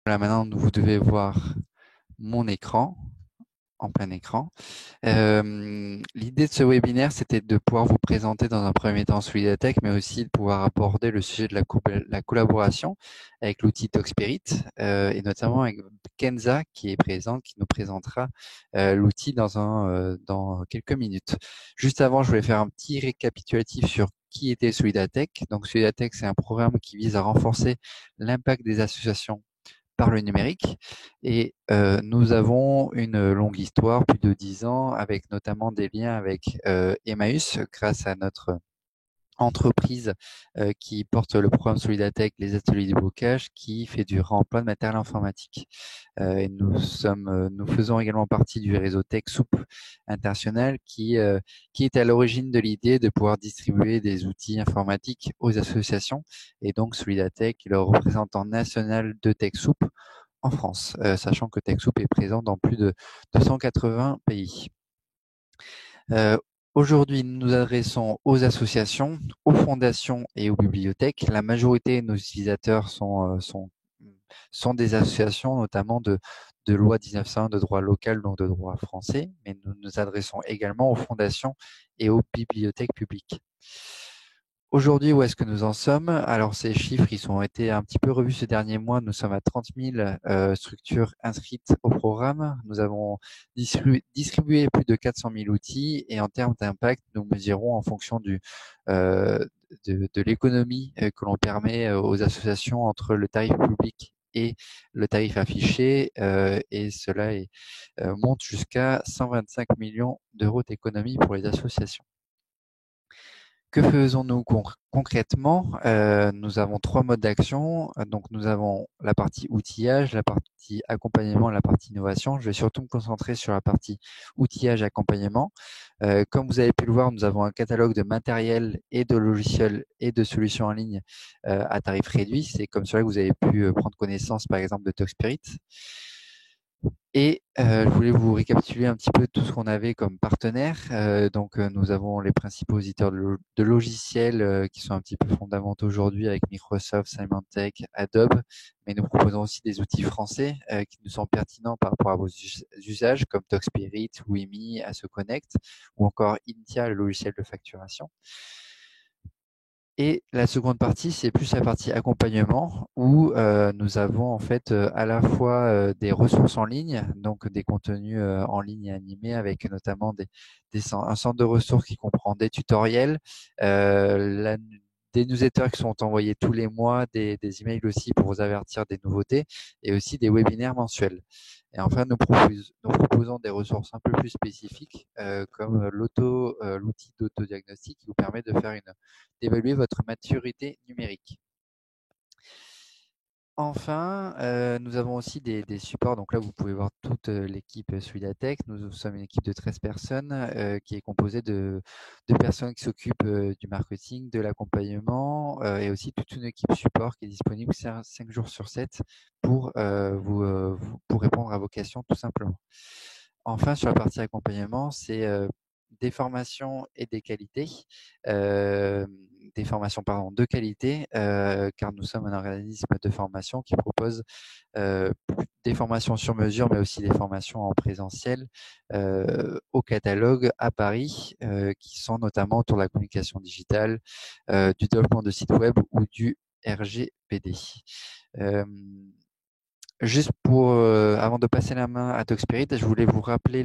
Là, maintenant, vous devez voir mon écran, en plein écran. L'idée de ce webinaire, c'était de pouvoir vous présenter dans un premier temps Solidatech, mais aussi de pouvoir aborder le sujet de la collaboration avec l'outil Talkspirit, et notamment avec Kenza qui est présente, qui nous présentera l'outil dans quelques minutes. Juste avant, je voulais faire un petit récapitulatif sur qui était Solidatech. Donc Solidatech, c'est un programme qui vise à renforcer l'impact des associations par le numérique. Et nous avons une longue histoire, plus de 10 ans, avec notamment des liens avec Emmaüs, grâce à notre entreprise qui porte le programme Solidatech, les ateliers du bocage, qui fait du réemploi de matériel informatique. Et nous faisons également partie du réseau TechSoup international qui est à l'origine de l'idée de pouvoir distribuer des outils informatiques aux associations. Et donc Solidatech est le représentant national de TechSoup en France, sachant que TechSoup est présent dans plus de 280 pays. Aujourd'hui, nous nous adressons aux associations, aux fondations et aux bibliothèques. La majorité de nos utilisateurs sont des associations, notamment de loi 1901, de droit local, donc de droit français, mais nous nous adressons également aux fondations et aux bibliothèques publiques. Aujourd'hui, où est-ce que nous en sommes? Alors, ces chiffres, ils ont été un petit peu revus ces derniers mois. Nous sommes à 30 000 structures inscrites au programme. Nous avons distribué plus de 400 000 outils et en termes d'impact, nous mesurons en fonction euh, de l'économie que l'on permet aux associations entre le tarif public et le tarif affiché, et cela monte jusqu'à 125 millions d'euros d'économie pour les associations. Que faisons-nous concrètement? Nous avons 3 modes d'action. Donc, nous avons la partie outillage, la partie accompagnement, la partie innovation. Je vais surtout me concentrer sur la partie outillage accompagnement. Comme vous avez pu le voir, nous avons un catalogue de matériel et de logiciels et de solutions en ligne à tarif réduit. C'est comme cela que vous avez pu prendre connaissance, par exemple, de Talkspirit. Et je voulais vous récapituler un petit peu tout ce qu'on avait comme partenaires. Nous avons les principaux éditeurs de logiciels qui sont un petit peu fondamentaux aujourd'hui avec Microsoft, Symantec, Adobe, mais nous proposons aussi des outils français qui nous sont pertinents par rapport à vos usages comme Talkspirit, Wimi, AssoConnect ou encore Intia, le logiciel de facturation. Et la seconde partie, c'est plus la partie accompagnement où nous avons en fait à la fois des ressources en ligne, donc des contenus en ligne animés avec notamment un centre de ressources qui comprend des tutoriels, des newsletters qui sont envoyés tous les mois, des emails aussi pour vous avertir des nouveautés et aussi des webinaires mensuels. Et enfin, nous proposons des ressources un peu plus spécifiques comme l'outil d'autodiagnostic qui vous permet d'évaluer votre maturité numérique. Enfin, nous avons aussi des supports. Donc là, vous pouvez voir toute l'équipe Solidatech. Nous sommes une équipe de 13 personnes qui est composée de personnes qui s'occupent du marketing, de l'accompagnement et aussi toute une équipe support qui est disponible 5 jours sur 7 pour répondre à vos questions tout simplement. Enfin, sur la partie accompagnement, c'est des formations et des qualités. Des formations de qualité, car nous sommes un organisme de formation qui propose des formations sur mesure, mais aussi des formations en présentiel au catalogue à Paris, qui sont notamment autour de la communication digitale, du développement de sites web ou du RGPD. Juste avant de passer la main à Talkspirit, je voulais vous rappeler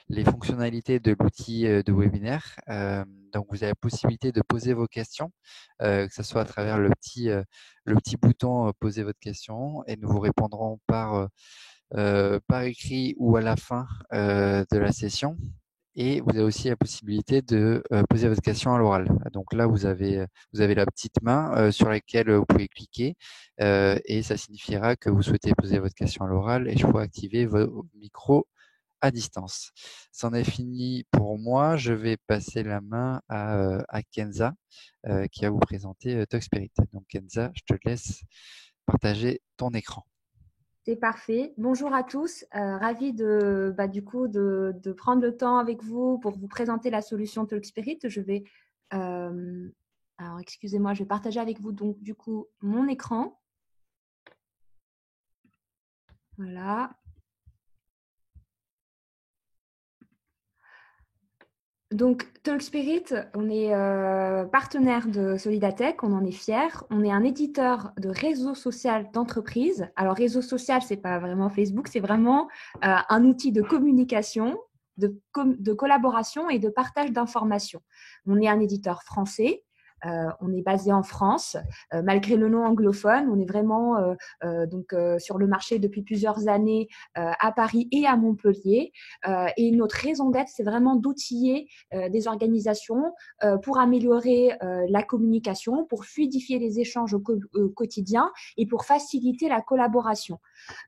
les fonctionnalités de l'outil de webinaire. Donc, vous avez la possibilité de poser vos questions, que ce soit à travers le petit bouton poser votre question, et nous vous répondrons par écrit ou à la fin de la session. Et vous avez aussi la possibilité de poser votre question à l'oral. Donc là, vous avez la petite main sur laquelle vous pouvez cliquer et ça signifiera que vous souhaitez poser votre question à l'oral et je pourrai activer vos micros à distance. C'en est fini pour moi. Je vais passer la main à Kenza qui va vous présenter Talkspirit. Donc Kenza, je te laisse partager ton écran. C'est parfait. Bonjour à tous. Ravie de prendre le temps avec vous pour vous présenter la solution Talkspirit. Alors excusez-moi, je vais partager avec vous donc du coup mon écran. Voilà. Donc, Talk Spirit, on est partenaire de Solidatech, on en est fiers. On est un éditeur de réseau social d'entreprise. Alors, réseau social, c'est pas vraiment Facebook, c'est vraiment un outil de communication, de collaboration et de partage d'informations. On est un éditeur français. On est basé en France, malgré le nom anglophone. On est vraiment sur le marché depuis plusieurs années à Paris et à Montpellier. Et notre raison d'être, c'est vraiment d'outiller des organisations pour améliorer la communication, pour fluidifier les échanges au quotidien et pour faciliter la collaboration.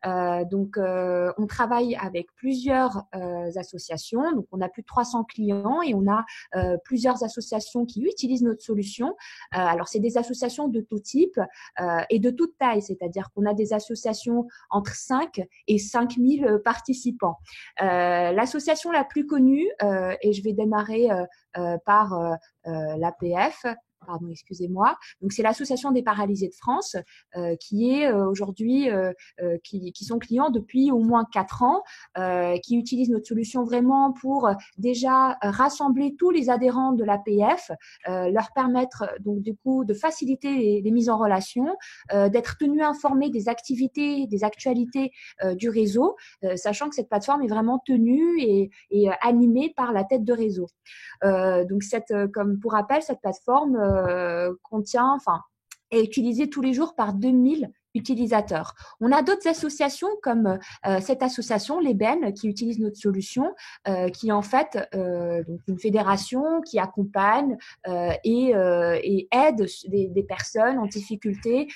On travaille avec plusieurs associations. Donc, on a plus de 300 clients et on a plusieurs associations qui utilisent notre solution. Alors, c'est des associations de tout type et de toute taille, c'est-à-dire qu'on a des associations entre 5 et 5000 participants. L'association la plus connue, et je vais démarrer par l'APF, pardon, excusez-moi. Donc, c'est l'Association des paralysés de France qui est aujourd'hui, qui sont clients depuis au moins 4 ans, qui utilisent notre solution vraiment pour déjà rassembler tous les adhérents de l'APF, leur permettre donc du coup de faciliter les mises en relation, d'être tenus informés des activités, des actualités du réseau, sachant que cette plateforme est vraiment tenue et animée par la tête de réseau. Donc, comme pour rappel, cette plateforme est utilisée tous les jours par 2000 utilisateurs. On a d'autres associations comme cette association, l'Eben, qui utilise notre solution, qui est en fait donc une fédération qui accompagne et aide des personnes en difficulté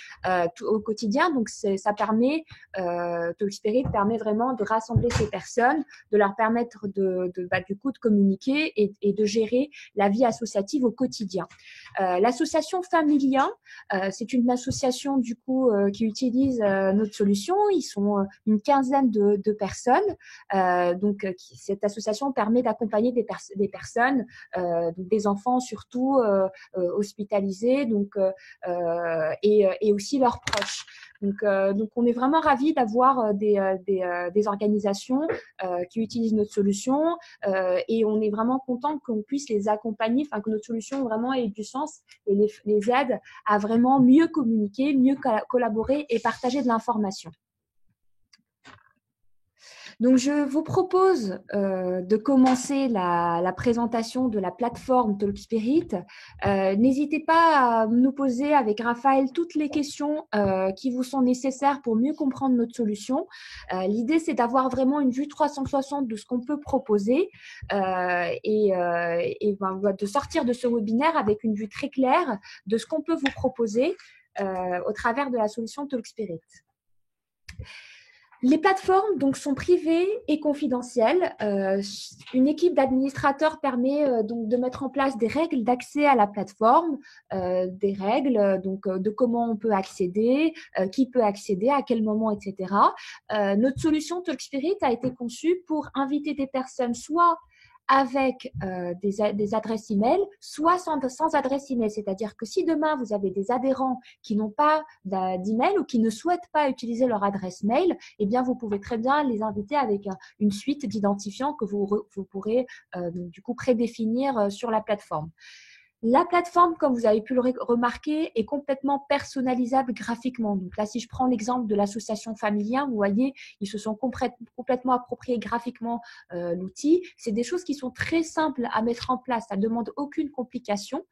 au quotidien. Donc, ça permet, Talk Spirit permet vraiment de rassembler ces personnes, de leur permettre du coup de communiquer et de gérer la vie associative au quotidien. L'association Familia, c'est une association du coup qui utilise notre solution. Ils sont une quinzaine de personnes. Cette association permet d'accompagner des personnes, donc des enfants surtout hospitalisés, et aussi leurs proches. Donc, on est vraiment ravis d'avoir des organisations qui utilisent notre solution et on est vraiment content qu'on puisse les accompagner, que notre solution vraiment ait du sens et les aide à vraiment mieux communiquer, mieux collaborer et partager de l'information. Donc, je vous propose de commencer la présentation de la plateforme Talk Spirit. N'hésitez pas à nous poser avec Raphaël toutes les questions qui vous sont nécessaires pour mieux comprendre notre solution. L'idée, c'est d'avoir vraiment une vue 360 de ce qu'on peut proposer de sortir de ce webinaire avec une vue très claire de ce qu'on peut vous proposer au travers de la solution Talk Spirit. Les plateformes donc sont privées et confidentielles. Une équipe d'administrateurs permet donc de mettre en place des règles d'accès à la plateforme, des règles de comment on peut accéder, qui peut accéder, à quel moment, etc. Notre solution Talk Spirit a été conçue pour inviter des personnes soit avec des adresses email, soit sans adresse email. C'est-à-dire que si demain, vous avez des adhérents qui n'ont pas d'email ou qui ne souhaitent pas utiliser leur adresse mail, eh bien, vous pouvez très bien les inviter avec une suite d'identifiants que vous pourrez du coup prédéfinir sur la plateforme. La plateforme, comme vous avez pu le remarquer, est complètement personnalisable graphiquement. Donc là, si je prends l'exemple de l'association Familia, vous voyez, ils se sont complètement appropriés graphiquement l'outil. C'est des choses qui sont très simples à mettre en place. Ça ne demande aucune complication.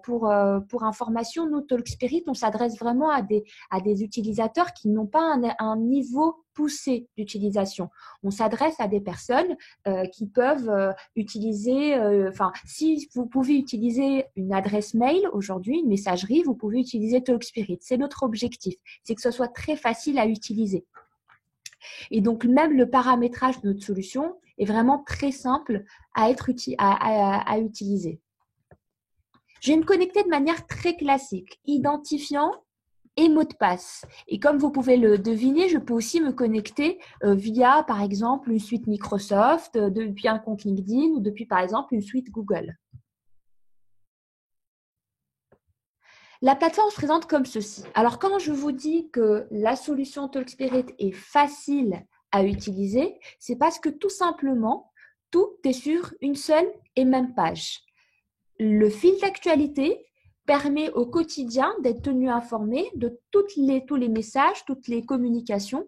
Pour information, nous, Talk Spirit, on s'adresse vraiment à des utilisateurs qui n'ont pas un niveau poussé d'utilisation. On s'adresse à des personnes qui peuvent utiliser, si vous pouvez utiliser une adresse mail aujourd'hui, une messagerie, vous pouvez utiliser Talk Spirit. C'est notre objectif, c'est que ce soit très facile à utiliser. Et donc, même le paramétrage de notre solution est vraiment très simple à utiliser. Je vais me connecter de manière très classique, identifiant et mot de passe. Et comme vous pouvez le deviner, je peux aussi me connecter via, par exemple, une suite Microsoft, depuis un compte LinkedIn ou depuis, par exemple, une suite Google. La plateforme se présente comme ceci. Alors, quand je vous dis que la solution Talkspirit est facile à utiliser, c'est parce que tout simplement, tout est sur une seule et même page. Le fil d'actualité permet au quotidien d'être tenu informé de tous les messages, toutes les communications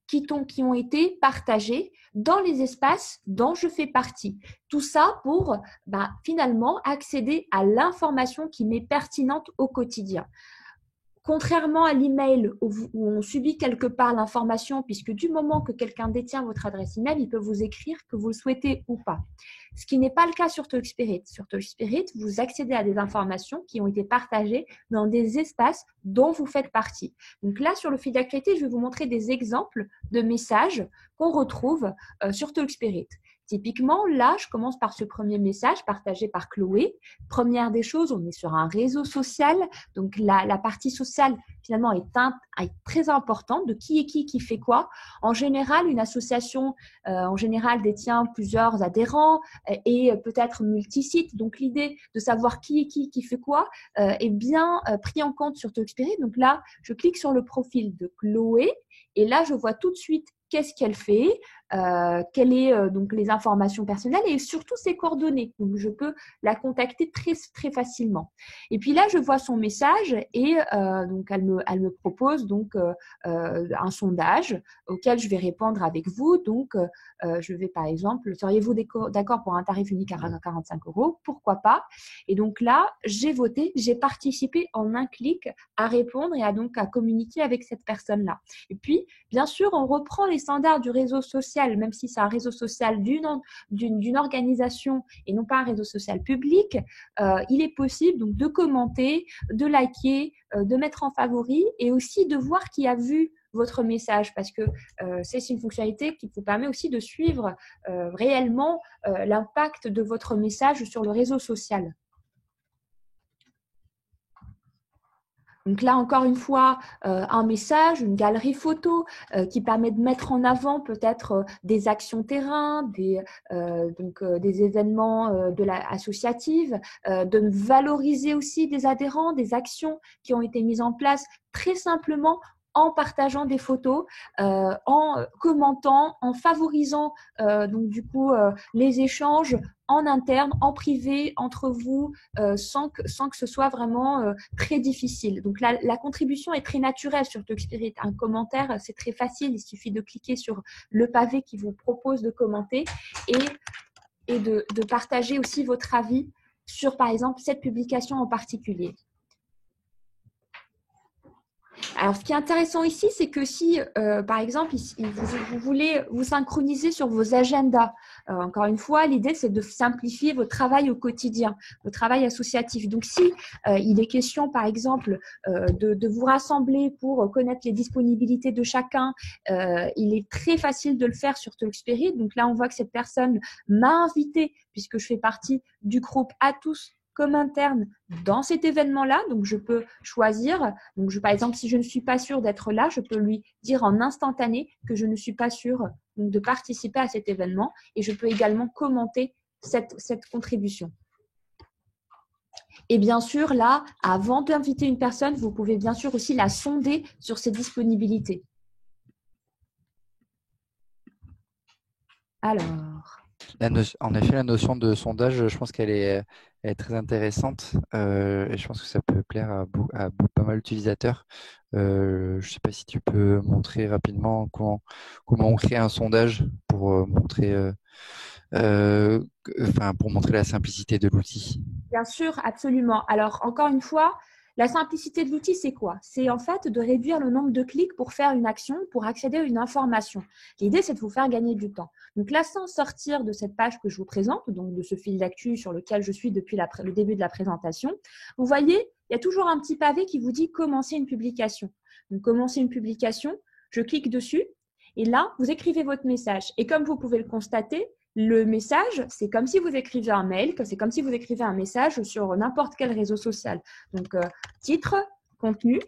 qui ont été partagées dans les espaces dont je fais partie. Tout ça pour finalement accéder à l'information qui m'est pertinente au quotidien. Contrairement à l'email où on subit quelque part l'information, puisque du moment que quelqu'un détient votre adresse email, il peut vous écrire que vous le souhaitez ou pas. Ce qui n'est pas le cas sur Talkspirit. Sur Talkspirit, vous accédez à des informations qui ont été partagées dans des espaces dont vous faites partie. Donc là, sur le fil d'actualité, je vais vous montrer des exemples de messages qu'on retrouve sur Talkspirit. Typiquement, là, je commence par ce premier message partagé par Chloé. Première des choses, on est sur un réseau social. Donc, la partie sociale, finalement, est très importante de qui est qui fait quoi. En général, une association, détient plusieurs adhérents et peut-être multi-sites. Donc, l'idée de savoir qui est qui fait quoi est bien pris en compte sur Talkspirit. Donc là, je clique sur le profil de Chloé et là, je vois tout de suite qu'est-ce qu'elle fait, quelles sont donc les informations personnelles et surtout ses coordonnées. Donc, je peux la contacter très, très facilement. Et puis là, je vois son message et donc elle me propose donc un sondage auquel je vais répondre avec vous. Donc, je vais par exemple, seriez-vous d'accord pour un tarif unique à 45 €? Pourquoi pas? Et donc là, j'ai voté, j'ai participé en un clic à répondre et à communiquer avec cette personne-là. Et puis, bien sûr, on reprend les standards du réseau social, même si c'est un réseau social d'une organisation et non pas un réseau social public. Il est possible donc de commenter, de liker, de mettre en favori et aussi de voir qui a vu votre message parce que c'est une fonctionnalité qui vous permet aussi de suivre réellement l'impact de votre message sur le réseau social. Donc là, encore une fois, un message, une galerie photo qui permet de mettre en avant peut-être des actions terrain, des événements associatifs, de valoriser aussi des adhérents, des actions qui ont été mises en place très simplement en partageant des photos, en commentant, en favorisant les échanges en interne, en privé, entre vous, sans que ce soit vraiment très difficile. Donc la contribution est très naturelle sur Talkspirit. Un commentaire, c'est très facile. Il suffit de cliquer sur le pavé qui vous propose de commenter et de partager aussi votre avis sur, par exemple, cette publication en particulier. Alors, ce qui est intéressant ici, c'est que si, par exemple, vous voulez vous synchroniser sur vos agendas, encore une fois, l'idée, c'est de simplifier votre travail au quotidien, votre travail associatif. Donc, si il est question, par exemple, de vous rassembler pour connaître les disponibilités de chacun, il est très facile de le faire sur Talkspirit. Donc là, on voit que cette personne m'a invité, puisque je fais partie du groupe à tous comme interne dans cet événement-là. Donc, je peux choisir. Donc, par exemple, si je ne suis pas sûre d'être là, je peux lui dire en instantané que je ne suis pas sûre de participer à cet événement et je peux également commenter cette contribution. Et bien sûr, là, avant d'inviter une personne, vous pouvez bien sûr aussi la sonder sur ses disponibilités. Alors… En effet, la notion de sondage, je pense qu'elle est très intéressante et je pense que ça peut plaire à pas mal d'utilisateurs. Je ne sais pas si tu peux montrer rapidement comment on crée un sondage pour montrer la simplicité de l'outil. Bien sûr, absolument. Alors, encore une fois, la simplicité de l'outil, c'est quoi? C'est en fait de réduire le nombre de clics pour faire une action, pour accéder à une information. L'idée, c'est de vous faire gagner du temps. Donc là, sans sortir de cette page que je vous présente, donc de ce fil d'actu sur lequel je suis depuis le début de la présentation, vous voyez, il y a toujours un petit pavé qui vous dit « Commencer une publication ». Donc, commencer une publication, je clique dessus et là, vous écrivez votre message. Et comme vous pouvez le constater, le message, c'est comme si vous écriviez un mail, c'est comme si vous écrivez un message sur n'importe quel réseau social. Donc, titre, contenu.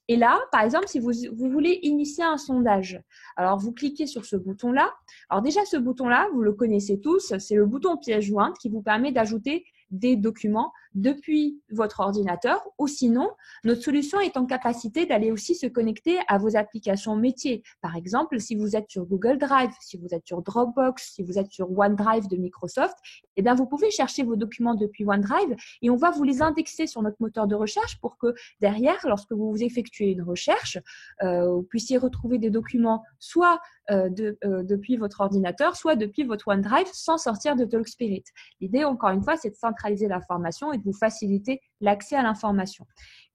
Et là, par exemple, si vous voulez initier un sondage, alors vous cliquez sur ce bouton-là. Alors déjà, ce bouton-là, vous le connaissez tous, c'est le bouton pièce jointe qui vous permet d'ajouter des documents depuis votre ordinateur, ou sinon, notre solution est en capacité d'aller aussi se connecter à vos applications métiers. Par exemple, si vous êtes sur Google Drive, si vous êtes sur Dropbox, si vous êtes sur OneDrive de Microsoft, eh bien, vous pouvez chercher vos documents depuis OneDrive et on va vous les indexer sur notre moteur de recherche pour que derrière, lorsque vous effectuez une recherche, vous puissiez retrouver des documents soit depuis votre ordinateur, soit depuis votre OneDrive sans sortir de TalkSpirit. L'idée, encore une fois, c'est de centraliser l'information et de vous faciliter l'accès à l'information.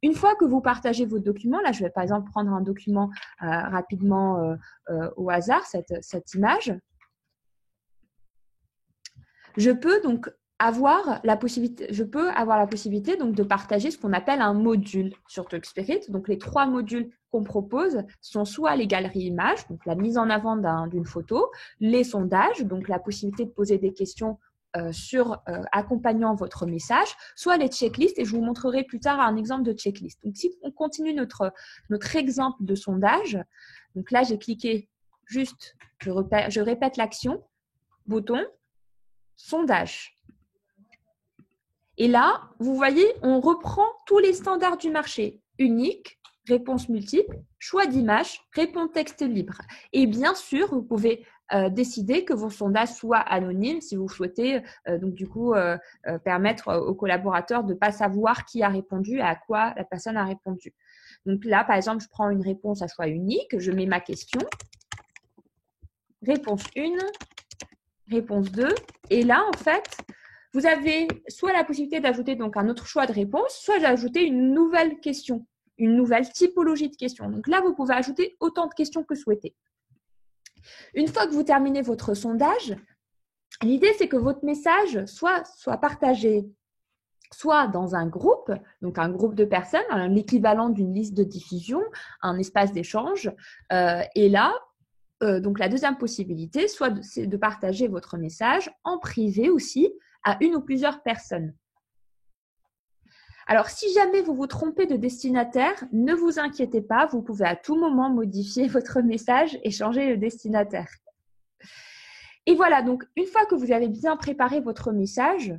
Une fois que vous partagez vos documents, là, je vais par exemple prendre un document rapidement au hasard, cette image. Je peux donc avoir la possibilité donc de partager ce qu'on appelle un module sur TalkSpirit. Donc, les 3 modules qu'on propose sont soit les galeries images, donc la mise en avant d'une photo, les sondages, donc la possibilité de poser des questions accompagnant votre message, soit les checklists, et je vous montrerai plus tard un exemple de checklist. Donc, si on continue notre exemple de sondage, donc là, j'ai cliqué juste, je répète l'action, bouton, sondage. Et là, vous voyez, on reprend tous les standards du marché. Unique, réponse multiple, choix d'image, réponse texte libre. Et bien sûr, vous pouvez décider que vos sondages soient anonymes si vous souhaitez donc du coup permettre aux collaborateurs de ne pas savoir qui a répondu, à quoi la personne a répondu. Donc là, par exemple, je prends une réponse à choix unique, je mets ma question. Réponse 1, réponse 2. Et là, en fait, vous avez soit la possibilité d'ajouter donc un autre choix de réponse, soit d'ajouter une nouvelle question, une nouvelle typologie de questions. Donc là, vous pouvez ajouter autant de questions que souhaitez. Une fois que vous terminez votre sondage, l'idée, c'est que votre message soit partagé soit dans un groupe, donc un groupe de personnes, l'équivalent d'une liste de diffusion, un espace d'échange. Et là, donc la deuxième possibilité, c'est de partager votre message en privé aussi à une ou plusieurs personnes. Alors, si jamais vous vous trompez de destinataire, ne vous inquiétez pas, vous pouvez à tout moment modifier votre message et changer le destinataire. Et voilà, donc une fois que vous avez bien préparé votre message,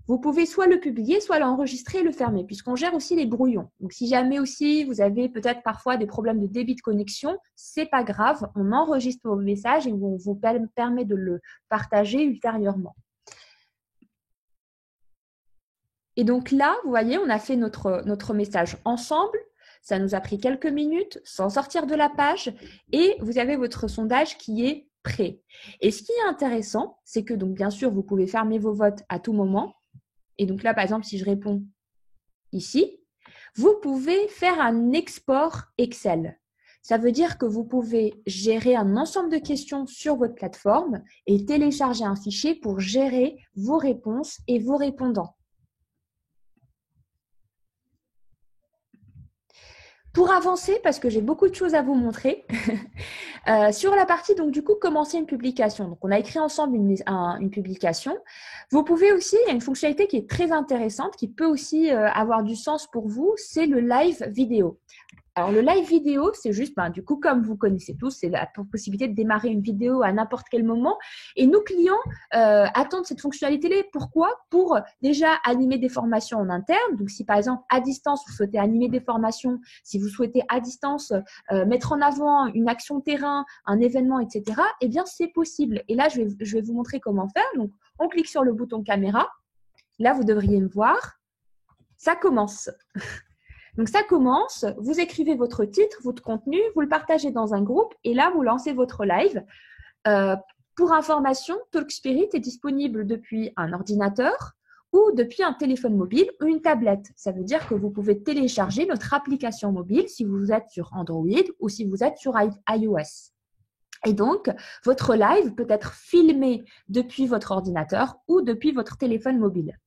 vous pouvez soit le publier, soit l'enregistrer et le fermer, puisqu'on gère aussi les brouillons. Donc, si jamais aussi vous avez peut-être parfois des problèmes de débit de connexion, c'est pas grave, on enregistre vos messages et on vous permet de le partager ultérieurement. Et donc là, vous voyez, on a fait notre message ensemble. Ça nous a pris quelques minutes sans sortir de la page et vous avez votre sondage qui est prêt. Et ce qui est intéressant, c'est que donc bien sûr, vous pouvez fermer vos votes à tout moment. Et donc là, par exemple, si je réponds ici, vous pouvez faire un export Excel. Ça veut dire que vous pouvez gérer un ensemble de questions sur votre plateforme et télécharger un fichier pour gérer vos réponses et vos répondants. Pour avancer, parce que j'ai beaucoup de choses à vous montrer, sur la partie, donc du coup, commencer une publication. Donc, on a écrit ensemble une publication. Vous pouvez aussi, il y a une fonctionnalité qui est très intéressante, qui peut aussi avoir du sens pour vous, c'est le live vidéo. Alors, le live vidéo, c'est juste, du coup, comme vous connaissez tous, c'est la possibilité de démarrer une vidéo à n'importe quel moment. Et nos clients attendent cette fonctionnalité-là. Pourquoi? Pour déjà animer des formations en interne. Donc, si par exemple, à distance, vous souhaitez animer des formations, si vous souhaitez à distance mettre en avant une action terrain, un événement, etc., eh bien, c'est possible. Et là, je vais vous montrer comment faire. Donc, on clique sur le bouton caméra. Là, vous devriez me voir. Ça commence. Donc, ça commence, vous écrivez votre titre, votre contenu, vous le partagez dans un groupe et là, vous lancez votre live. Pour information, TalkSpirit est disponible depuis un ordinateur ou depuis un téléphone mobile ou une tablette. Ça veut dire que vous pouvez télécharger notre application mobile si vous êtes sur Android ou si vous êtes sur iOS. Et donc, votre live peut être filmé depuis votre ordinateur ou depuis votre téléphone mobile.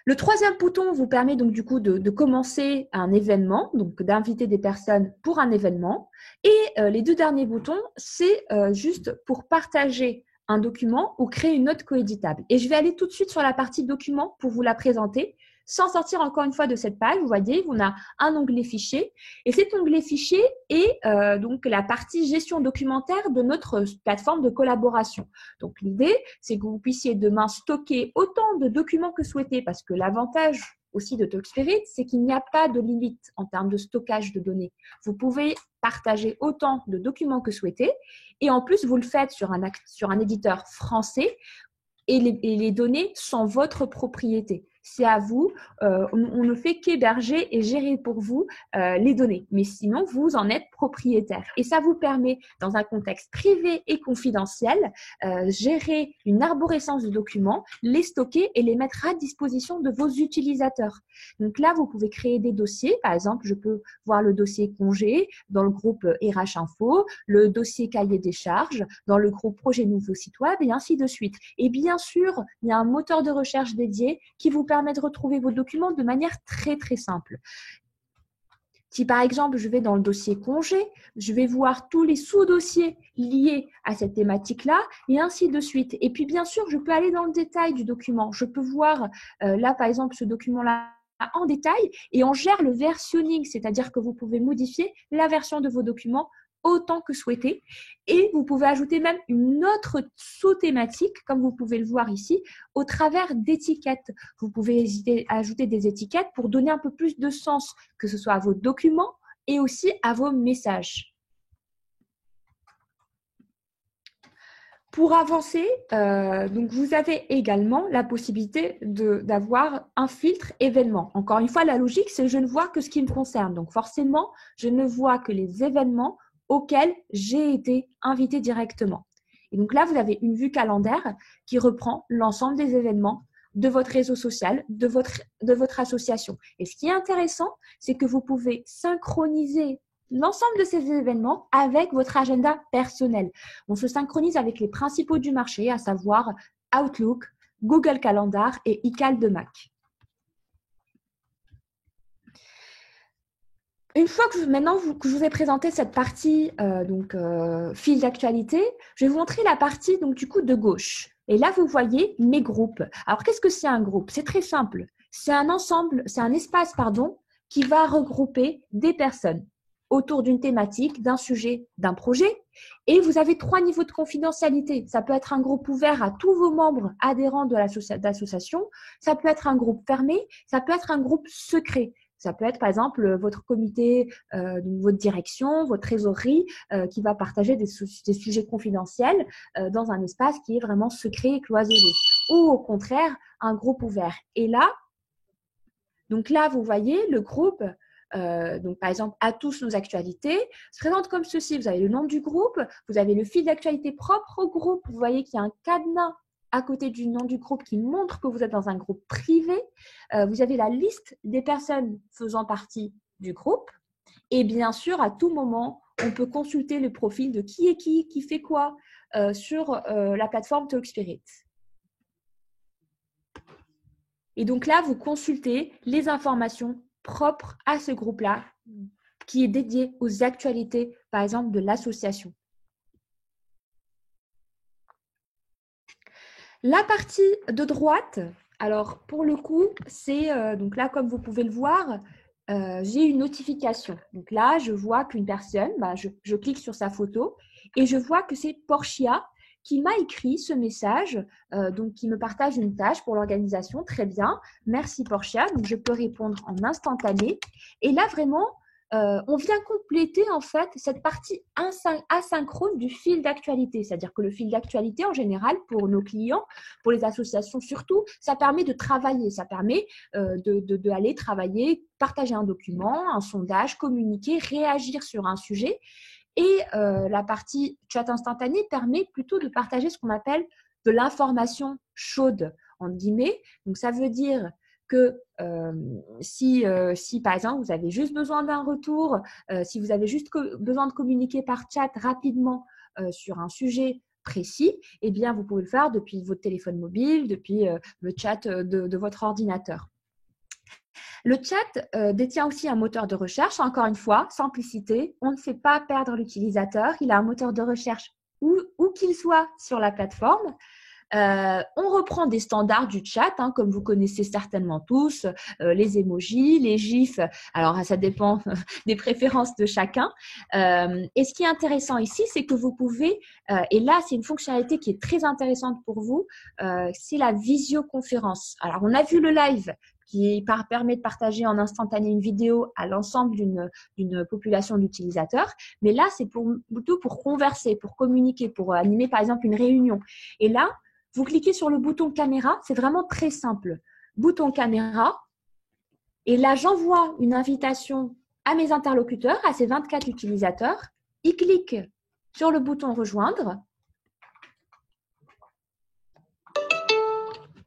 Le troisième bouton vous permet donc du coup de commencer un événement, donc d'inviter des personnes pour un événement. Et les deux derniers boutons, c'est juste pour partager un document ou créer une note coéditable. Et je vais aller tout de suite sur la partie document pour vous la présenter. Sans sortir encore une fois de cette page, vous voyez, on a un onglet fichier et cet onglet fichier est donc la partie gestion documentaire de notre plateforme de collaboration. Donc l'idée, c'est que vous puissiez demain stocker autant de documents que souhaitez parce que l'avantage aussi de Talkspirit, c'est qu'il n'y a pas de limite en termes de stockage de données. Vous pouvez partager autant de documents que souhaitez et en plus, vous le faites sur un éditeur français et les données sont votre propriété. C'est à vous, on ne fait qu'héberger et gérer pour vous les données. Mais sinon, vous en êtes propriétaire. Et ça vous permet, dans un contexte privé et confidentiel, gérer une arborescence de documents, les stocker et les mettre à disposition de vos utilisateurs. Donc là, vous pouvez créer des dossiers. Par exemple, je peux voir le dossier congé dans le groupe RH Info, le dossier cahier des charges dans le groupe projet nouveau site web et ainsi de suite. Et bien sûr, il y a un moteur de recherche dédié qui vous permet de retrouver vos documents de manière très, très simple. Si par exemple, je vais dans le dossier congé, je vais voir tous les sous-dossiers liés à cette thématique-là et ainsi de suite. Et puis, bien sûr, je peux aller dans le détail du document. Je peux voir, là, par exemple, ce document-là en détail et on gère le versionning, c'est-à-dire que vous pouvez modifier la version de vos documents autant que souhaité. Et vous pouvez ajouter même une autre sous-thématique, comme vous pouvez le voir ici, au travers d'étiquettes. Vous pouvez ajouter des étiquettes pour donner un peu plus de sens, que ce soit à vos documents et aussi à vos messages. Pour avancer, donc vous avez également la possibilité d'avoir un filtre événement. Encore une fois, la logique, c'est que je ne vois que ce qui me concerne. Donc forcément, je ne vois que les événements auxquels j'ai été invité directement. Et donc là, vous avez une vue calendaire qui reprend l'ensemble des événements de votre réseau social, de votre association. Et ce qui est intéressant, c'est que vous pouvez synchroniser l'ensemble de ces événements avec votre agenda personnel. On se synchronise avec les principaux du marché, à savoir Outlook, Google Calendar et iCal de Mac. Une fois que je vous ai présenté cette partie fil d'actualité, je vais vous montrer la partie donc du coup de gauche. Et là, vous voyez mes groupes. Alors, qu'est-ce que c'est un groupe? C'est très simple. C'est un ensemble, c'est un espace, qui va regrouper des personnes autour d'une thématique, d'un sujet, d'un projet. Et vous avez 3 niveaux de confidentialité. Ça peut être un groupe ouvert à tous vos membres adhérents de l'association. Ça peut être un groupe fermé. Ça peut être un groupe secret. Ça peut être, par exemple, votre comité, votre direction, votre trésorerie qui va partager des sujets confidentiels dans un espace qui est vraiment secret et cloisonné. Ou au contraire, un groupe ouvert. Et là, donc là, vous voyez, le groupe, donc par exemple, à tous nos actualités, se présente comme ceci. Vous avez le nom du groupe, vous avez le fil d'actualité propre au groupe. Vous voyez qu'il y a un cadenas à côté du nom du groupe qui montre que vous êtes dans un groupe privé. Vous avez la liste des personnes faisant partie du groupe. Et bien sûr, à tout moment, on peut consulter le profil de qui est qui fait quoi sur la plateforme Talkspirit. Et donc là, vous consultez les informations propres à ce groupe-là qui est dédié aux actualités, par exemple, de l'association. La partie de droite, alors pour le coup, c'est donc là, comme vous pouvez le voir, j'ai une notification. Donc là, je vois qu'une personne, je clique sur sa photo et je vois que c'est Portia qui m'a écrit ce message, donc qui me partage une tâche pour l'organisation. Très bien, merci Portia. Donc je peux répondre en instantané. Et là, vraiment, on vient compléter en fait cette partie asynchrone du fil d'actualité. C'est-à-dire que le fil d'actualité, en général, pour nos clients, pour les associations surtout, ça permet de travailler, ça permet d'aller travailler, partager un document, un sondage, communiquer, réagir sur un sujet. Et la partie chat instantané permet plutôt de partager ce qu'on appelle de l'information chaude, entre guillemets. Donc, ça veut dire que si par exemple, vous avez juste besoin d'un retour, si vous avez juste besoin de communiquer par chat rapidement sur un sujet précis, eh bien, vous pouvez le faire depuis votre téléphone mobile, depuis le chat de votre ordinateur. Le chat détient aussi un moteur de recherche. Encore une fois, simplicité, on ne fait pas perdre l'utilisateur. Il a un moteur de recherche où qu'il soit sur la plateforme. On reprend des standards du chat, hein, comme vous connaissez certainement tous, les emojis, les gifs. Alors, ça dépend des préférences de chacun. Et ce qui est intéressant ici, c'est que vous pouvez, et là, c'est une fonctionnalité qui est très intéressante pour vous, c'est la visioconférence. Alors, on a vu le live qui permet de partager en instantané une vidéo à l'ensemble d'une population d'utilisateurs. Mais là, c'est plutôt pour converser, pour communiquer, pour animer, par exemple, une réunion. Et là, vous cliquez sur le bouton caméra, c'est vraiment très simple. Bouton caméra, et là, j'envoie une invitation à mes interlocuteurs, à ces 24 utilisateurs. Ils cliquent sur le bouton rejoindre.